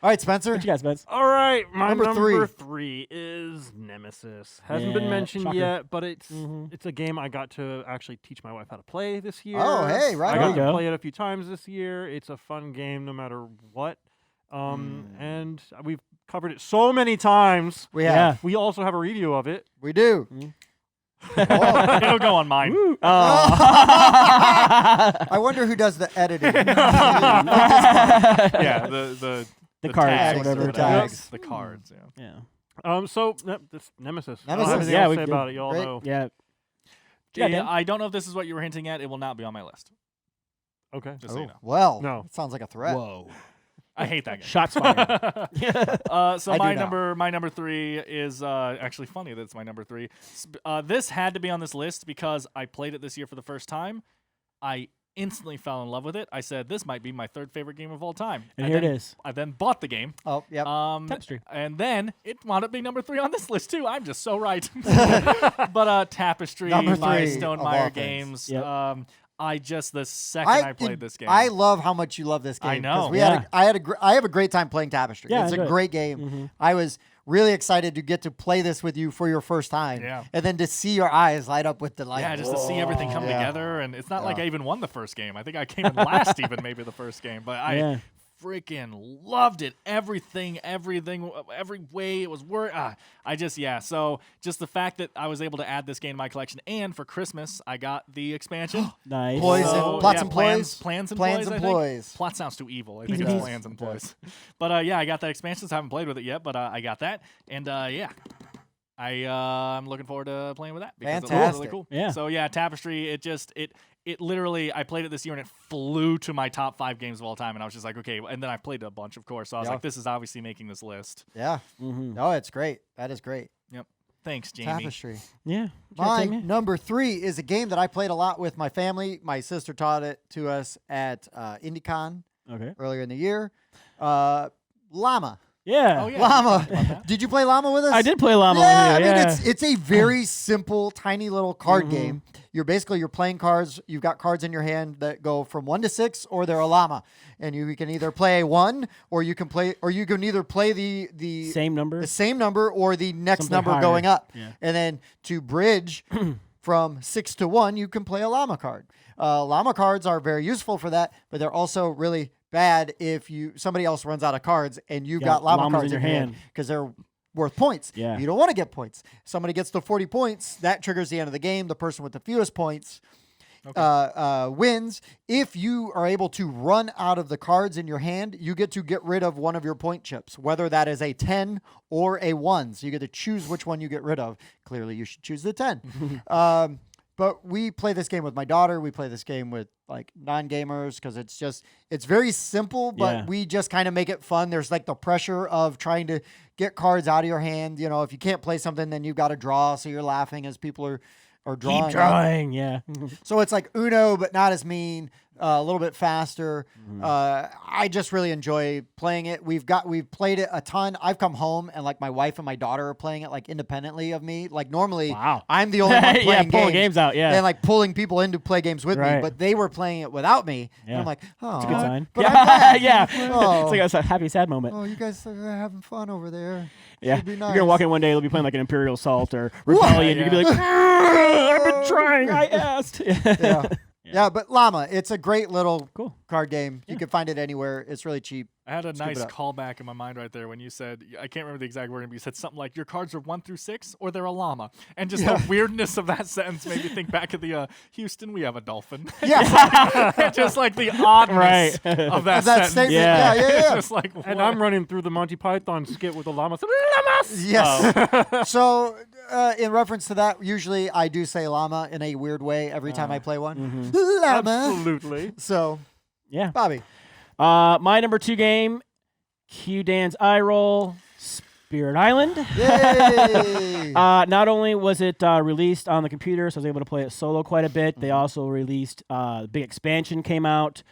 All right, Spencer. What you guys, Spence? All right, my Number number three. 3 is Nemesis. Hasn't been Yeah, mentioned shocker. yet, but it's Mhm. it's a game I got to actually teach my wife how to play this year. Oh, hey, right I got on. to Go. play it a few times this year. It's a fun game no matter what. And we've covered it so many times. We Yeah. have. We also have a review of it. We do. Mm. It'll go on mine. Oh. I wonder who does the editing. Yeah. The cards, tags, whatever. or The whatever. tags. The cards. Yeah. Yeah. So this Nemesis. I don't Nemesis. have anything Yeah, else we to say do. about it. You all Great. know. Yeah. Yeah, Dan. I don't know if this is what you were hinting at. It will not be on my list. Okay. Just so you know. Well, No. it sounds like a threat. Whoa. I hate that game. Shots fired. So I do my not. number 3 is actually funny that it's my number 3. This had to be on this list because I played it this year for the first time. I instantly fell in love with it. I said this might be my 3rd favorite game of all time. And here it is. I then bought the game. Oh, yep. Tapestry. And then it wound up being number 3 on this list too. I'm just so right. But Tapestry Number by 3 of all Stonemaier things. Games. Yep. I just the second I played this game. I love how much you love this game. I 'cause know. We Yeah. I have a great time playing Tapestry. Yeah, It's I a enjoy it. great game. Mhm. I was really excited to get to play this with you for your first time. Yeah. And then to see your eyes light up with delight. Yeah, just to see everything come Yeah. together, and it's not like Yeah. I even won the first game. I think I came in last, even maybe the first game, but I Yeah. freaking loved it. Everything, every way it was worth. So just the fact that I was able to add this game to my collection, and for Christmas I got the expansion. Nice. Ploys So, Plots yeah, and Ploys? plans and Plans ploys. and I think. Ploys. Plot sounds too evil. I Peas think and it's peas. plans and ploys. But yeah, I got that expansion. So I haven't played with it yet, but I got that, and yeah. I'm looking forward to playing with that because it looks really Fantastic. cool. Yeah. So yeah, Tapestry. It literally. I played it this year and it flew to my top 5 games of all time, and I was just like, okay. And then I played a bunch, of course. So I was Yeah. like, this is obviously making this list. Yeah. Mm-hmm. No, it's great. That is great. Thanks, Jamie. Tapestry. Yeah. My Jamie? number 3 is a game that I played a lot with my family. My sister taught it to us at IndieCon Okay. earlier in the year. Llama. Yeah. Oh yeah. Llama. we talked about that. Did you play Llama with us? I did play Llama. Yeah, with you, I mean yeah. it's a very simple, tiny little card Mhm. game. You're playing cards. You've got cards in your hand that go from 1 to 6, or they're a llama, and you can either play 1, or you can either play the Same number. the same number or the next Something number higher. going up. Yeah. And then to bridge from 6 to 1, you can play a llama card. Llama cards are very useful for that, but they're also really bad if somebody else runs out of cards and you've Yeah, got llama llamas cards in in your your hand. hand because they're worth points. Yeah. You don't want to get points. Somebody gets to 40 points, that triggers the end of the game. The person with the fewest points wins. If you are able to run out of the cards in your hand, you get to get rid of one of your point chips, whether that is a 10 or a 1. So you get to choose which one you get rid of. Clearly, you should choose the 10. But we play this game with my daughter. We play this game with like non-gamers because it's very simple, but Yeah. we just kind of make it fun. There's like the pressure of trying to get cards out of your hand. You know, if you can't play something, then you've got to draw. So you're laughing as people are drawing. Keep drawing, yeah. So it's like Uno, but not as mean, a little bit faster. I just really enjoy playing it. We've played it a ton. I've come home and like my wife and my daughter are playing it like independently of me. Like normally, Wow. I'm the only one playing yeah, pulling games out, yeah. and like pulling people in to play games with me, Right. but they were playing it without me. And Yeah. I'm like, oh, It's a good sign. But I'm glad. yeah. Oh. It's like a happy, sad moment. Oh, you guys are having fun over there. Yeah, Should be you're nice. gonna walk in one day. They'll be playing like an Imperial Assault or Rebellion. You're gonna be like, I've been trying. I asked. Yeah. Yeah, but Llama, it's a great little Cool. card game. You can find it anywhere. It's really cheap. I had a Scoop it nice up. callback in my mind right there when you said, I can't remember the exact wording, but you said something like, your cards are 1 through 6 or they're a llama. And just the weirdness of that sentence made me think back of the Houston, we have a dolphin. Yeah. Just like the oddness Right. of that, That sentence. statement. Yeah. Yeah. It's just like, And what? I'm running through the Monty Python skit with the llamas. Llamas! Yes. So, in reference to that, usually I do say llama in a weird way every time I play one. Llama. Absolutely. So, Yeah. Bobby. My number 2 game, Q Dan's Eye Roll, Spirit Island. Yay. Not only was it released on the computer, so I was able to play it solo quite a bit. They also released the big expansion came out,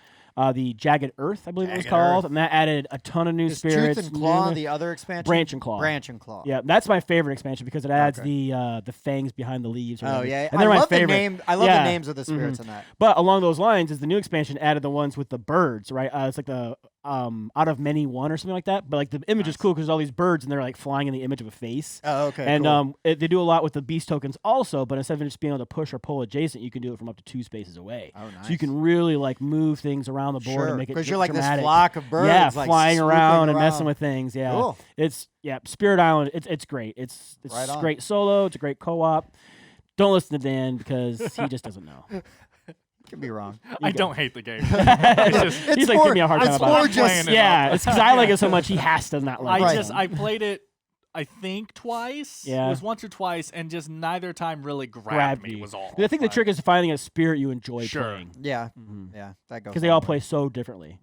the Jagged Earth, I believe it was Jagged called, Earth. and that added a ton of new Is spirits. Truth and Claw new- the other expansion? Branch and Claw. Branch and Claw. Yeah, that's my favorite expansion because it adds Okay. the fangs behind the leaves. Or Oh whatever. yeah, and they're I my love favorite. the name. I love Yeah. the names of the spirits in that. But along those lines, is the new expansion added the ones with the birds, right? It's like the out of many one or something like that. But like the image is cool because there's all these birds and they're like flying in the image of a face. Oh, okay. And cool. they do a lot with the beast tokens also, but instead of just being able to push or pull adjacent, you can do it from up to 2 spaces away. Oh, nice. So you can really like move things around the board Sure, and make it because you're like dramatic. this flock of birds, Yeah, like flying swooping around and messing with things. Yeah, Cool. it's Spirit Island. It's great. It's Right on. great solo. It's a great co-op. Don't listen to Dan because he just doesn't know. Could be wrong. I don't hate the game. He's like more- giving me a hard time it's about more it. just- Yeah, it's because I like it so much. He has to not like I it. just I played it I think twice. Yeah. It was once or twice and just neither time really grabbed grabbed me you. was all. I think the Like, trick is finding a spirit you enjoy Sure. playing Yeah, because yeah, that goes. they all play so differently.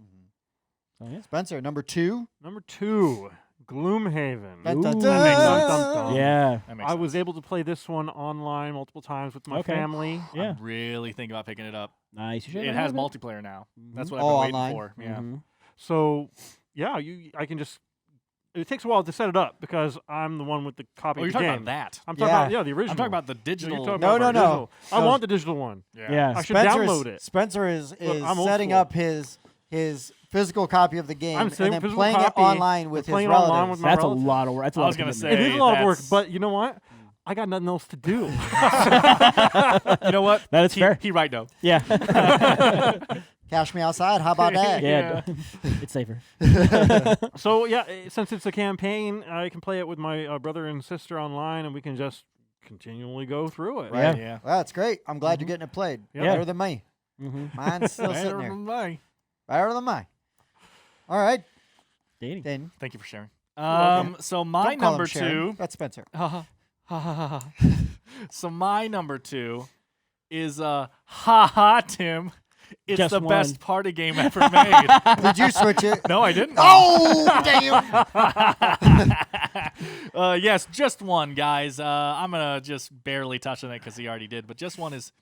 So, yeah. Spencer, number 2. Number 2, Gloomhaven. Dun, dun, Ooh. dun. Dun, dun, dun. Yeah. that makes I sense. was able to play this one online multiple times with my Okay. family. Yeah. I'm really thinking about picking it up. Nice. You should It have has it. multiplayer now. That's what Oh, I've been online? waiting for. Yeah. Mhm. So, yeah, I can just. It takes a while to set it up because I'm the one with the copy Oh, of you're the talking game. about that. I'm talking Yeah. about the original. I'm talking about the No, digital. you're talking No, about no, the no. digital. I No. want the digital one. Yeah. I should Spencer download is, it. Spencer is I'm old setting school. up his physical copy of the game I'm and setting then physical playing copy it online and with his playing it online relatives. with my That's a relative. lot of work. That's a I lot was of gonna commitment. say- It is a lot of work, that's- but you know what? I got nothing else to do. You know what? That is fair. He right though. Yeah. Cash me outside. How about that? Yeah. It's safer. So yeah, since it's a campaign, I can play it with my brother and sister online, and we can just continually go through it. Right. Yeah. Well, that's great. I'm glad you're getting it played. Yeah. Better than me. Mm-hmm. Mine's still sitting Better there. than me. Better than mine. All right, Dating. then. Thank you for sharing. welcome. So my Don't call number him Sharon. 2. That's Spencer. So my number 2 is Ha Ha Tim. It's Just the one. best party game ever made. Did you switch it? No, I didn't. Oh, damn. Yes, just one, guys. I'm gonna just barely touch on it because he already did, but just one is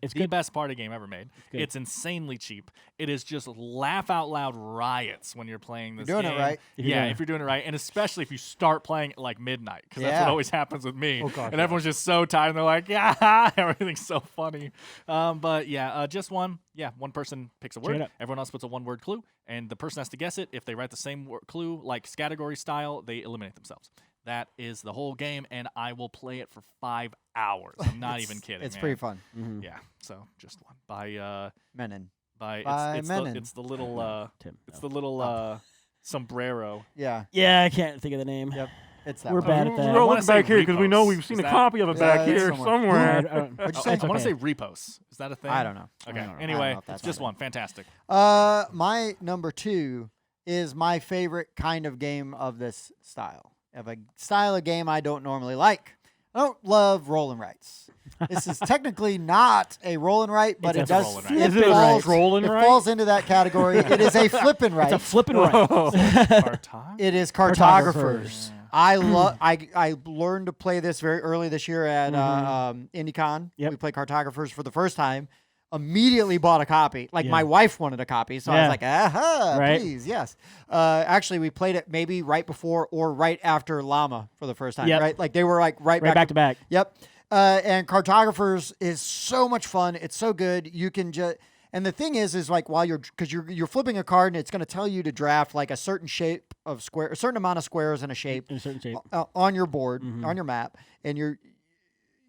It's the good. best party game ever made. good. It's insanely cheap. It is just laugh out loud riots when you're playing this You're doing it game. right. If you're Yeah, doing it- if you're doing it right, and especially if you start playing at like midnight, because that's Yeah. what always happens with me. Oh, gosh, and yeah. everyone's just so tired, and they're like, "Yeah, everything's so funny." But yeah, just one. Yeah, one person picks a Check it word. out. Everyone else puts a one-word clue, and the person has to guess it. If they write the same clue, like category style, they eliminate themselves. That is the whole game, and I will play it for 5 hours. I'm not even kidding. It's man. pretty fun. Mhm. Yeah, so just one by Menon. by By it's Menon. the little Tim. it's no. the little sombrero. Yeah. Yeah, I can't think of the name. Yep. It's that We're one. bad at that. We're all wanna looking back say here because we know repos. we've seen Is a that- copy of it Yeah, back it's here somewhere. somewhere. What'd you say? I want to say repos. Is that a thing? I don't know. Okay. I don't know. Anyway, if that's it's just a one. Fantastic. thing. My number 2 is my favorite kind of game of this style. Of a style of game I don't normally like. I don't love roll and writes. This is technically not a roll and write, but It's it a does roll and flip write. Is it a falls- roll and it write? falls into that category. It is a flip and write. It's a flipping right. Part-time? It is Cartographers. cartographers. I learned to play this very early this year at IndyCon. Yep. We played cartographers for the first time. Immediately bought a copy. Like Yeah. my wife wanted a copy, so I Yeah. was like, "Aha, Right. please, yes." Actually, we played it maybe right before or right after Llama for the first time. Yep. Right, like they were like right Right back to back. Yep. And cartographers is so much fun. It's so good. You can just and the thing is like while because you're flipping a card and it's going to tell you to draft like a certain shape of square, a certain amount of squares in a shape In a certain shape. on your board, Mm-hmm. on your map, and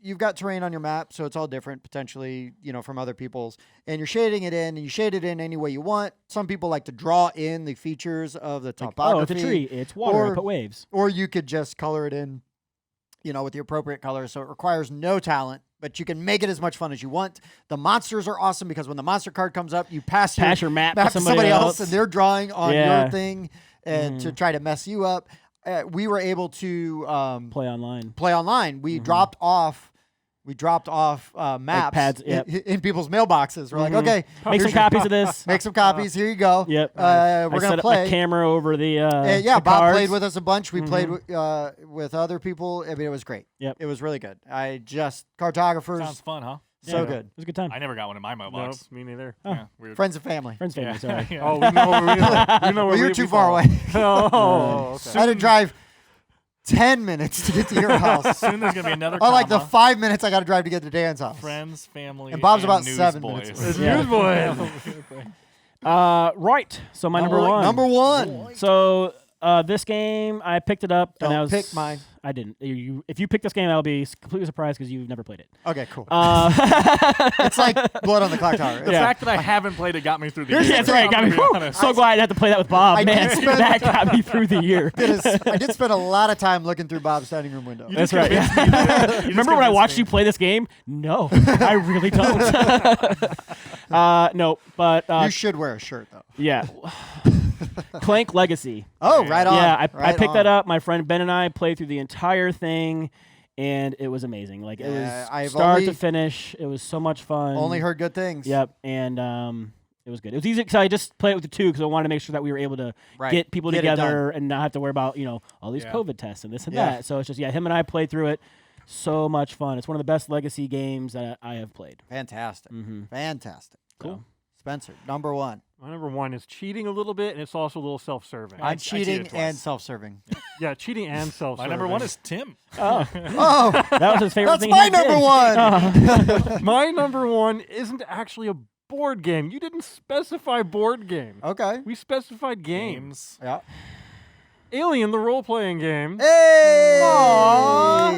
you've got terrain on your map, so it's all different potentially, from other people's, and you're shading it in, and you shade it in any way you want. Some people like to draw in the features of the Like, topography. oh, it's a tree. It's water. I or- put waves. Or you could just color it in, with the appropriate colors. So it requires no talent, but you can make it as much fun as you want. The monsters are awesome because when the monster card comes up, you pass Your map to to somebody else. and they're drawing on Yeah. your thing and to try to mess you up. We were able to Play online. play online. We dropped off maps pads, yep. in people's mailboxes. We're like, okay, Make some here's your- copies of this. Make some copies. Here you go. Yep. We're I gonna set up play. my camera over the Yeah, the Bob cards. played with us a bunch. We played with other people. I mean, it was great. Yep. It was really good. Cartographers, Sounds fun, huh? so Yeah. good. It was a good time. I never got one in my No, mailbox. me neither. Yeah, weird. Friends and family. Friends, family. Yeah. Sorry. Yeah. Oh, we know where we live. We know where Well, you're we too far fall. away. Oh, okay. I had to drive 10 minutes to get to your house. Soon there's gonna be another. Oh, like the comma. 5 minutes I got to drive to get to Dan's house. Friends, family, And Bob's about news 7 boys. minutes It's Yeah. Newsboys. Right. So my number one. Number one. So this game, I picked it up. and I Don't was, pick mine. I didn't. If you pick this game, I'll be completely surprised because you've never played it. Okay, cool. It's It's like Blood on the Clock Tower. The Yeah. fact that I haven't played it got me through the Here's year. the That's right. Got me. I'm gonna be honest. So glad I had to play that with Bob. I Man, did spend- that got me through the year. I did spend a lot of time looking through Bob's dining room window. That's right. You just Remember when I convinced watched me. you play this game? No, I really don't. No, but You should wear a shirt though. yeah. Clank Legacy. Oh, right on. Yeah, I right picked on. that up. My friend Ben and I played through the entire thing, and it was amazing. Like it Yeah, was I've start only- to finish. It was so much fun. Only heard good things. Yep, and it was good. It was easy because I just played it with the two because I wanted to make sure that we were able to Right. get people Get it together and not have to worry about all these Yeah. COVID tests and this and Yeah. that. So it's just him and I played through it. So much fun. It's one of the best Legacy games that I have played. Fantastic. Mm-hmm. Fantastic. Cool. Spencer, number one. My number one is cheating a little bit, and it's also a little self-serving. I I'm cheated cheating twice. and self-serving. Yeah, cheating and My self-serving. number one is Tim. Oh, That was his favorite that's thing. my he number did. one. My number one isn't actually a board game. You didn't specify board game. Okay. We specified game. Games. Yeah. Alien, the role-playing game. Hey.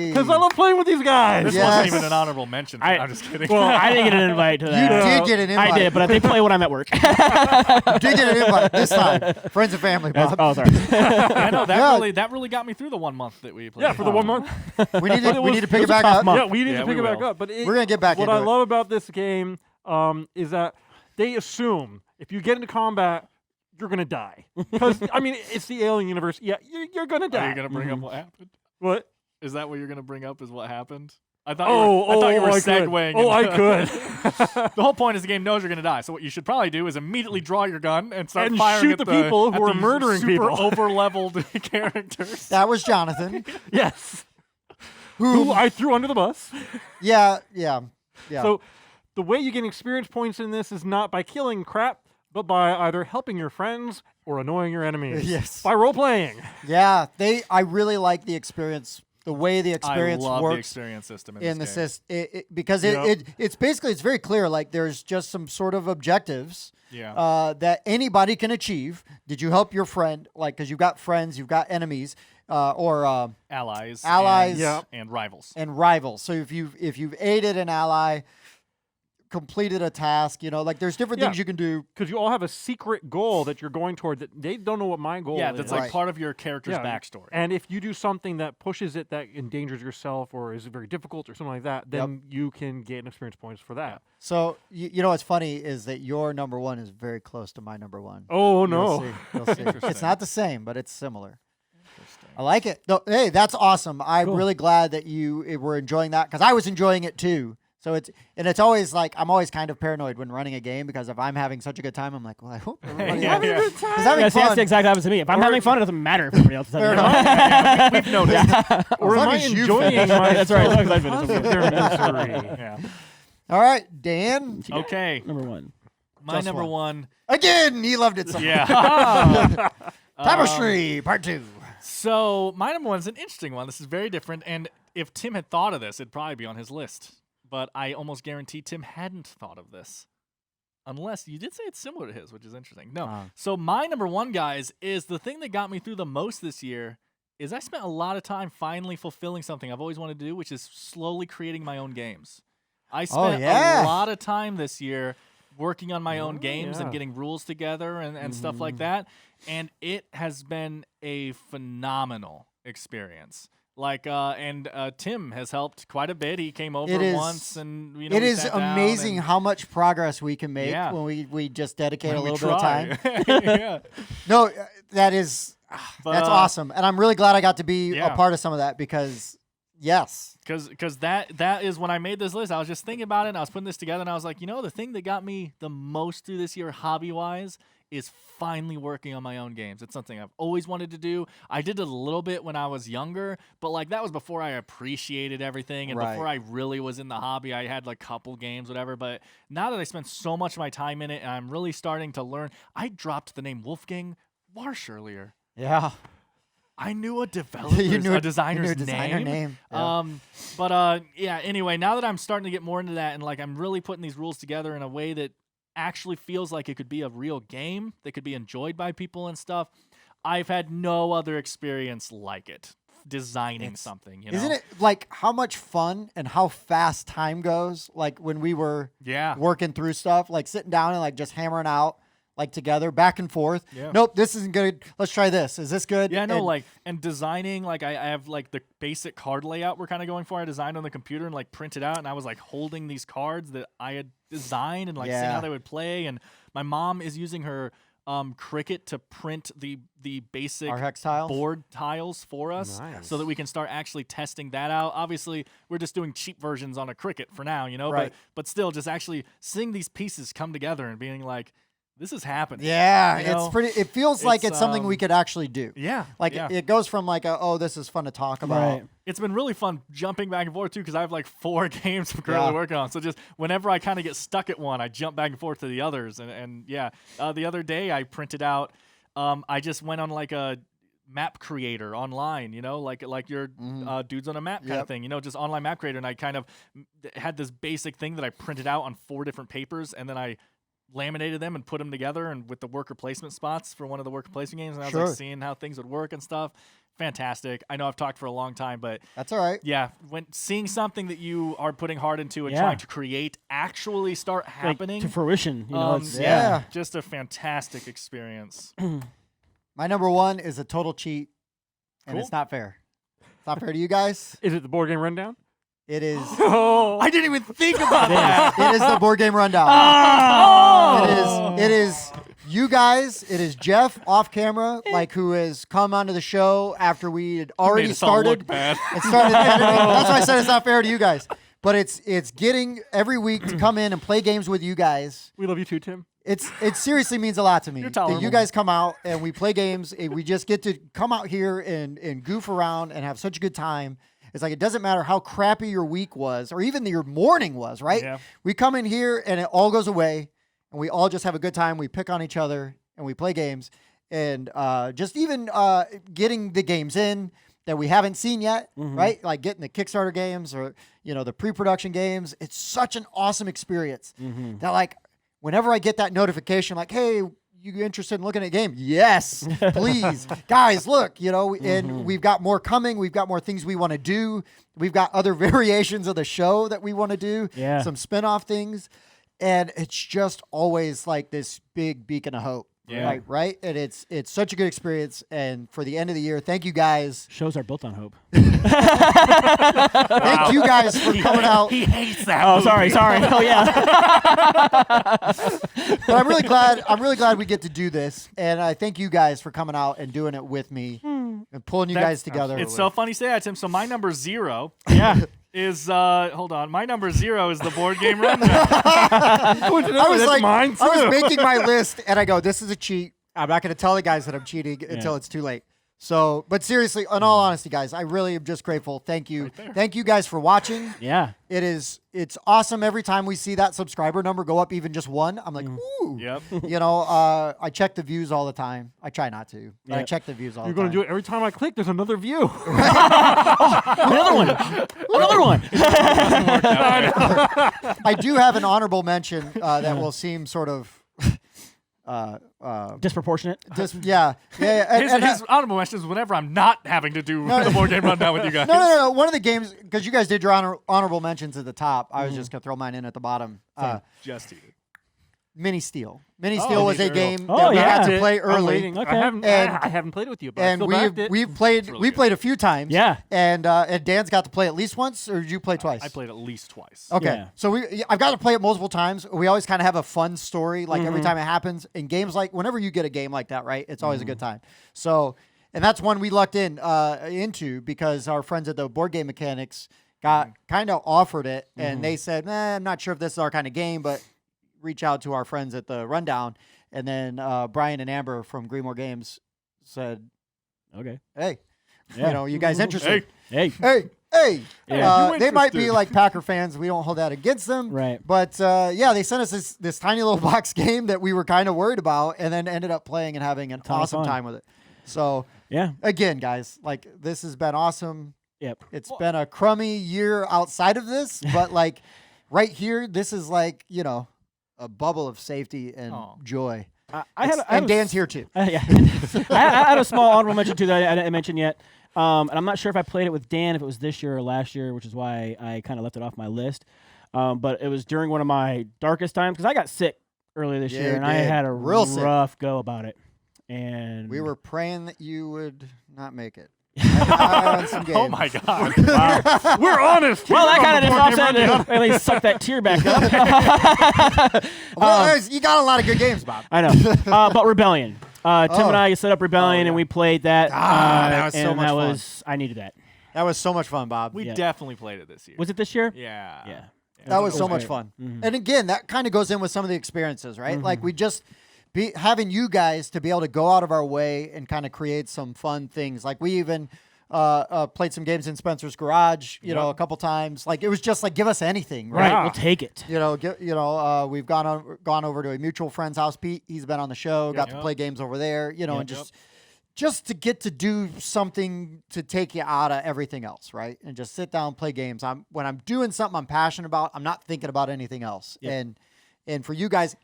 Because I love playing with these guys. This Yes. wasn't even an honorable mention. I- I'm just kidding. Well, I didn't get an invite to You that. did get an invite. I did, but they play when I'm at work. You did get an invite this time. Friends and family, Bob. Oh, sorry. I know Yeah. that really got me through the 1 month that we played. Yeah, for the 1 month. We need to, we need to pick it it was a back tough up. month. Yeah, we need Yeah, to pick we it back will. up. But We're gonna get back what into I it. love about this game is that they assume if you get into combat, you're gonna die. Because I mean, it's the Alien universe. Yeah, you're gonna Are die. you gonna bring up what happened? What? Is that what you're gonna bring up? Is what happened? I thought you were I could. segueing. Oh, I into- could. The whole point is the game knows you're gonna die. So what you should probably do is immediately draw your gun and start And firing shoot at the people who at are the murdering super people. over-leveled characters. That was Jonathan. Yes. Who I threw under the bus. Yeah. So the way you get experience points in this is not by killing crap, but by either helping your friends or annoying your enemies. Yes. By role playing. Yeah. I really like the experience. The way the experience I love works the experience system in the this game. system, because Yep. it's basically it's very clear. Like there's just some sort of objectives Yeah. that anybody can achieve. Did you help your friend? Like because you've got friends, you've got enemies, or Allies. Allies. And, Yep. and rivals. and rivals. So if you've aided an ally, completed a task. You know, like there's different Yeah. things you can do. Because you all have a secret goal that you're going toward that they don't know what my goal Yeah, is. that's like Right. part of your character's Yeah, backstory. And if you do something that pushes it, that endangers yourself or is very difficult or something like that, then you can gain experience points for that. So you know what's funny is that your number one is very close to my number one. Oh, You'll no. see. You'll see. It's Interesting. not the same, but it's similar. Interesting. I like it. No, hey, that's awesome. I'm Cool. really glad that you were enjoying that because I was enjoying it too. So it's always like I'm always kind of paranoid when running a game because if I'm having such a good time, I'm like, well, I hope everybody's Yeah, having yeah. a good time. 'Cause having Yeah, see, that's fun. the exact opposite to me. If I'm having fun, it doesn't matter if everybody else is Fair having fun. We've noticed. Or As am long I as you enjoying finish. myself That's right, as long as I finish, I'm because of good. their misery? Yeah. All right, Dan. Okay. Number one. My Just number one. one. Again, he loved it so much. Yeah. Tapestry, part 2. So my number one is an interesting one. This is very different, and if Tim had thought of this, it'd probably be on his list. But I almost guarantee Tim hadn't thought of this, unless you did say it's similar to his, which is interesting. No. Uh-huh. So my number one, guys, is the thing that got me through the most this year. Is I spent a lot of time finally fulfilling something I've always wanted to do, which is slowly creating my own games. I spent yeah. a lot of time this year working on my own games and yeah. getting rules together and stuff like that. And it has been a phenomenal experience. Like, and Tim has helped quite a bit. He came over It is- once and, you know, It we is sat down amazing and how much progress we can make Yeah. when we just dedicate when a we little bit of time. try. Yeah. No, that is But, that's awesome, and I'm really glad I got to be yeah. a part of some of that because yes, Because that is when I made this list. I was just thinking about it, and I was putting this together, and I was like, you know, the thing that got me the most through this year, hobby-wise, is finally working on my own games. It's something I've always wanted to do. I did it a little bit when I was younger, but like that was before I appreciated everything and Right. before I really was in the hobby. I had like a couple games, whatever. But now that I spent so much of my time in it, and I'm really starting to learn, I dropped the name Wolfgang Warsch earlier. yeah, I knew a developer's, you knew a designer's designer name. Yeah. Yeah, anyway, now that I'm starting to get more into that and like I'm really putting these rules together in a way that actually feels like it could be a real game that could be enjoyed by people and stuff, I've had no other experience like it designing something, you know? Isn't it like how much fun and how fast time goes? Like when we were Yeah. working through stuff, like sitting down and like just hammering out like together, back and forth. Yeah. Nope, this isn't good. Let's try this. Is this good? Yeah, no, And- like, and designing, like, I have, like, the basic card layout we're kind of going for. I designed on the computer and, like, printed out, and I was, like, holding these cards that I had designed and, like, seeing Yeah. how they would play. And my mom is using her Cricut to print the basic Our hex tiles? board tiles for us Nice. so that we can start actually testing that out. Obviously, we're just doing cheap versions on a Cricut for now, you know, Right. but still just actually seeing these pieces come together and being like, this is happening. Yeah, You it's know, pretty. It feels like it's, it's something we could actually do. Yeah. Like yeah. it goes from like oh, this is fun to talk about. Right. It's been really fun jumping back and forth too because I have like 4 games I'm currently Yeah. working on. So just whenever I kind of get stuck at one, I jump back and forth to the others. And yeah, the other day I printed out. I just went on like a map creator online, you know, like your dudes on a map kind of Yep. thing, you know, just online map creator. And I kind of had this basic thing that I printed out on 4 different papers, and then I laminated them and put them together and with the worker placement spots for one of the worker placement games. And I was Sure. like seeing how things would work and stuff. Fantastic. I know I've talked for a long time, but That's all right. yeah, when seeing something that you are putting hard into and Yeah. trying to create actually start Like, happening, to fruition. You know, it's, yeah. just a fantastic experience. My number one is a total cheat, and Cool. it's not fair. It's not fair to you guys. Is it the board game rundown? It is. Oh, I didn't even think about that. It is the board game rundown. Oh! It is you guys. It is Jeff off camera, like who has come onto the show after we had already Made us all look started. bad. It started editing. That's why I said it's not fair to you guys. But it's getting every week to come in and play games with you guys. we love you too, Tim. It seriously means a lot to me You're that you tolerable. guys come out and we play games. And we just get to come out here and goof around and have such a good time. It's like it doesn't matter how crappy your week was or even your morning was, right? Yeah. We come in here and it all goes away and we all just have a good time. We pick on each other and we play games and just even getting the games in that we haven't seen yet, right? Like getting the Kickstarter games or, you know, the pre-production games. It's such an awesome experience that like whenever I get that notification, like, hey, you interested in looking at a game? Yes, please. Guys, look, you know, and we've got more coming. We've got more things we want to do. We've got other variations of the show that we want to do. Yeah. Some spin-off things. and it's just always like this big beacon of hope. Yeah. Right. And it's such a good experience. And for the end of the year, thank you guys. Shows are built on hope. Thank you guys for coming out. He hates that. Oh, sorry. Oh, yeah. But I'm really glad we get to do this, and I thank you guys for coming out and doing it with me and pulling you guys together. It's so funny you say that, Tim. So my number 0 Yeah. is hold on. My number 0 is the board game rundown. I was like, mine I was too. making my list, and I go, "This is a cheat. I'm not going to tell the guys that I'm cheating until it's too late." So, but seriously, in all honesty, guys, I really am just grateful. Thank you, thank you guys for watching. Yeah. It's awesome every time we see that subscriber number go up, even just one. I'm like, ooh. Yep. You know, I check the views all the time. I try not to, but I Yep. check the views all You're the time. going to do it every time I click. There's another view. Another one. Another one. I do have an honorable mention that will seem sort of, Disproportionate. yeah. And His honorable mentions whenever I'm not having to do the board game rundown with you guys. no. One of the games, because you guys did your honorable mentions at the top. I was just gonna throw mine in at the bottom. Just eat it. Mini Steel. Mini Steel was a Mini game Steel. that Oh, we yeah. had to play I'm early. waiting. Okay. I haven't played it with you, but I And still backed it. we've played really we good. played a few times. Yeah. And Dan's got to play at least once, or did you play twice? I played at least twice. Okay, Yeah. so I've got to play it multiple times. We always kind of have a fun story, like every time it happens. In games like, whenever you get a game like that, right, it's always a good time. So, and that's one we lucked into because our friends at the Board Game Mechanics got kind of offered it, and they said, I'm not sure if this is our kind of game, but reach out to our friends at the Rundown. And then Brian and Amber from Greenmore Games said, Okay. hey, Yeah. you know, you guys interested? Hey. Hey. Yeah. You They might be interested? like Packer fans. We don't hold that against them. Right. But yeah, they sent us this tiny little box game that we were kind of worried about, and then ended up playing and having an Ton of awesome fun. time with it. So Yeah. again, guys, like this has been awesome. Yep. It's been a crummy year outside of this, but like right here, this is like, you know, a bubble of safety and joy. And Dan's here too. Yeah. I had a small honorable mention too that I didn't mention yet. And I'm not sure if I played it with Dan, if it was this year or last year, which is why I kind of left it off my list. But it was during one of my darkest times because I got sick earlier this Yeah, year, you and I did. had a Real sick. rough go about it. And We were praying that you would not make it. I on some games. Oh my god. We're honest. well, that here kind on of the Board Game Rundown. offset. At least suck that tear back up. Well, you got a lot of good games, Bob. I know. But Rebellion. Tim Oh. and I set up Rebellion, and we played that. That was so and much that fun. was I needed that. That was so much fun, Bob. We Yeah. definitely played it this year. Was it this year? Yeah. Yeah. That was so great. much fun. Mhm. And again, that kind of goes in with some of the experiences, right? Like we just having you guys to be able to go out of our way and kind of create some fun things. Like we even played some games in Spencer's garage, you know, a couple times. Like it was just like, give us anything, Right. right? We'll take it. You know, we've gone over to a mutual friend's house. Pete, he's been on the show, got to Yep. play games over there, you know, Yep. and just to get to do something to take you out of everything else, right? And just sit down, play games. When I'm doing something I'm passionate about, I'm not thinking about anything else. Yep. And for you guys,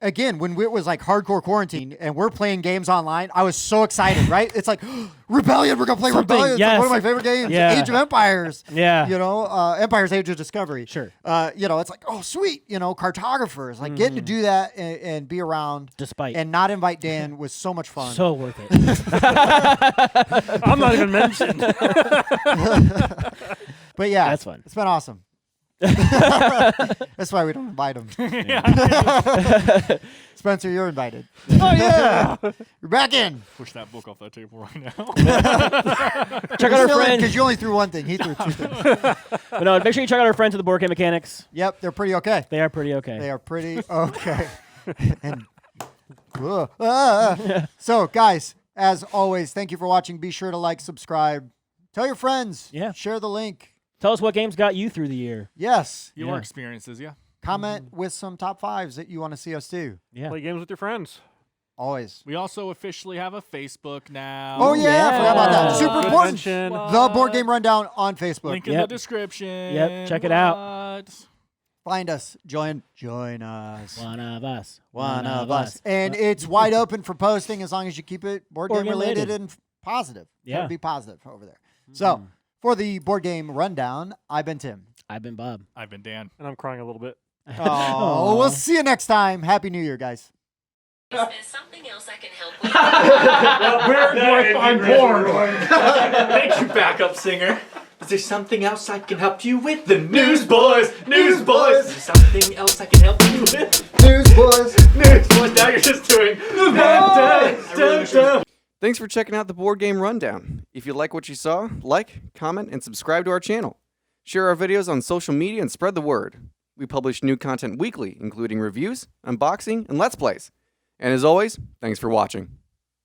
again, when it was like hardcore quarantine and we're playing games online, I was so excited, right? It's like Rebellion, we're gonna play Something, Rebellion. It's like yes. one of my favorite games. Yeah. Age of Empires. Yeah. You know, Empire's Age of Discovery. Sure. You know, it's like, oh sweet, you know, cartographers. Like getting to do that and be around Despite. and not invite Dan was so much fun. So worth it. I'm not even mentioned. But yeah, That's fun. It's been awesome. That's why we don't invite him. Spencer, you're invited. Oh yeah. You're back in. Push that book off that table right now. Check out our friends. Because you only threw one thing. He threw two things. But no, make sure you check out our friends at the Board Game Mechanics. Yep, they're pretty okay. They are pretty okay. They are pretty okay. And so, guys, as always, thank you for watching. Be sure to like, subscribe, tell your friends. Yeah. Share the link. Tell us what games got you through the year. Yes. Your Yeah. experiences, yeah. Comment with some top fives that you want to see us do. Yeah. Play games with your friends. Always. We also officially have a Facebook now. Oh, yeah. I forgot about that. Yeah. Super Good important. mention. The Board Game Rundown on Facebook. Link in Yep. the description. Yep, check it out. What? Find us. Join us. One of us. One of us. And it's wide open for posting as long as you keep it board game related and positive. Yeah. Gotta be positive over there. So, for the Board Game Rundown, I've been Tim. I've been Bob. I've been Dan. And I'm crying a little bit. Oh, we'll see you next time. Happy New Year, guys. Is there something else I can help with? Where do I find porn? Thank you, backup singer. Is there something else I can help you with? The Newsboys! Newsboys! Is there something else I can help you with? Newsboys. Newsboys! Now you're just doing. Thanks for checking out the Board Game Rundown. If you like what you saw, like, comment, and subscribe to our channel. Share our videos on social media and spread the word. We publish new content weekly, including reviews, unboxing, and Let's Plays. And as always, thanks for watching.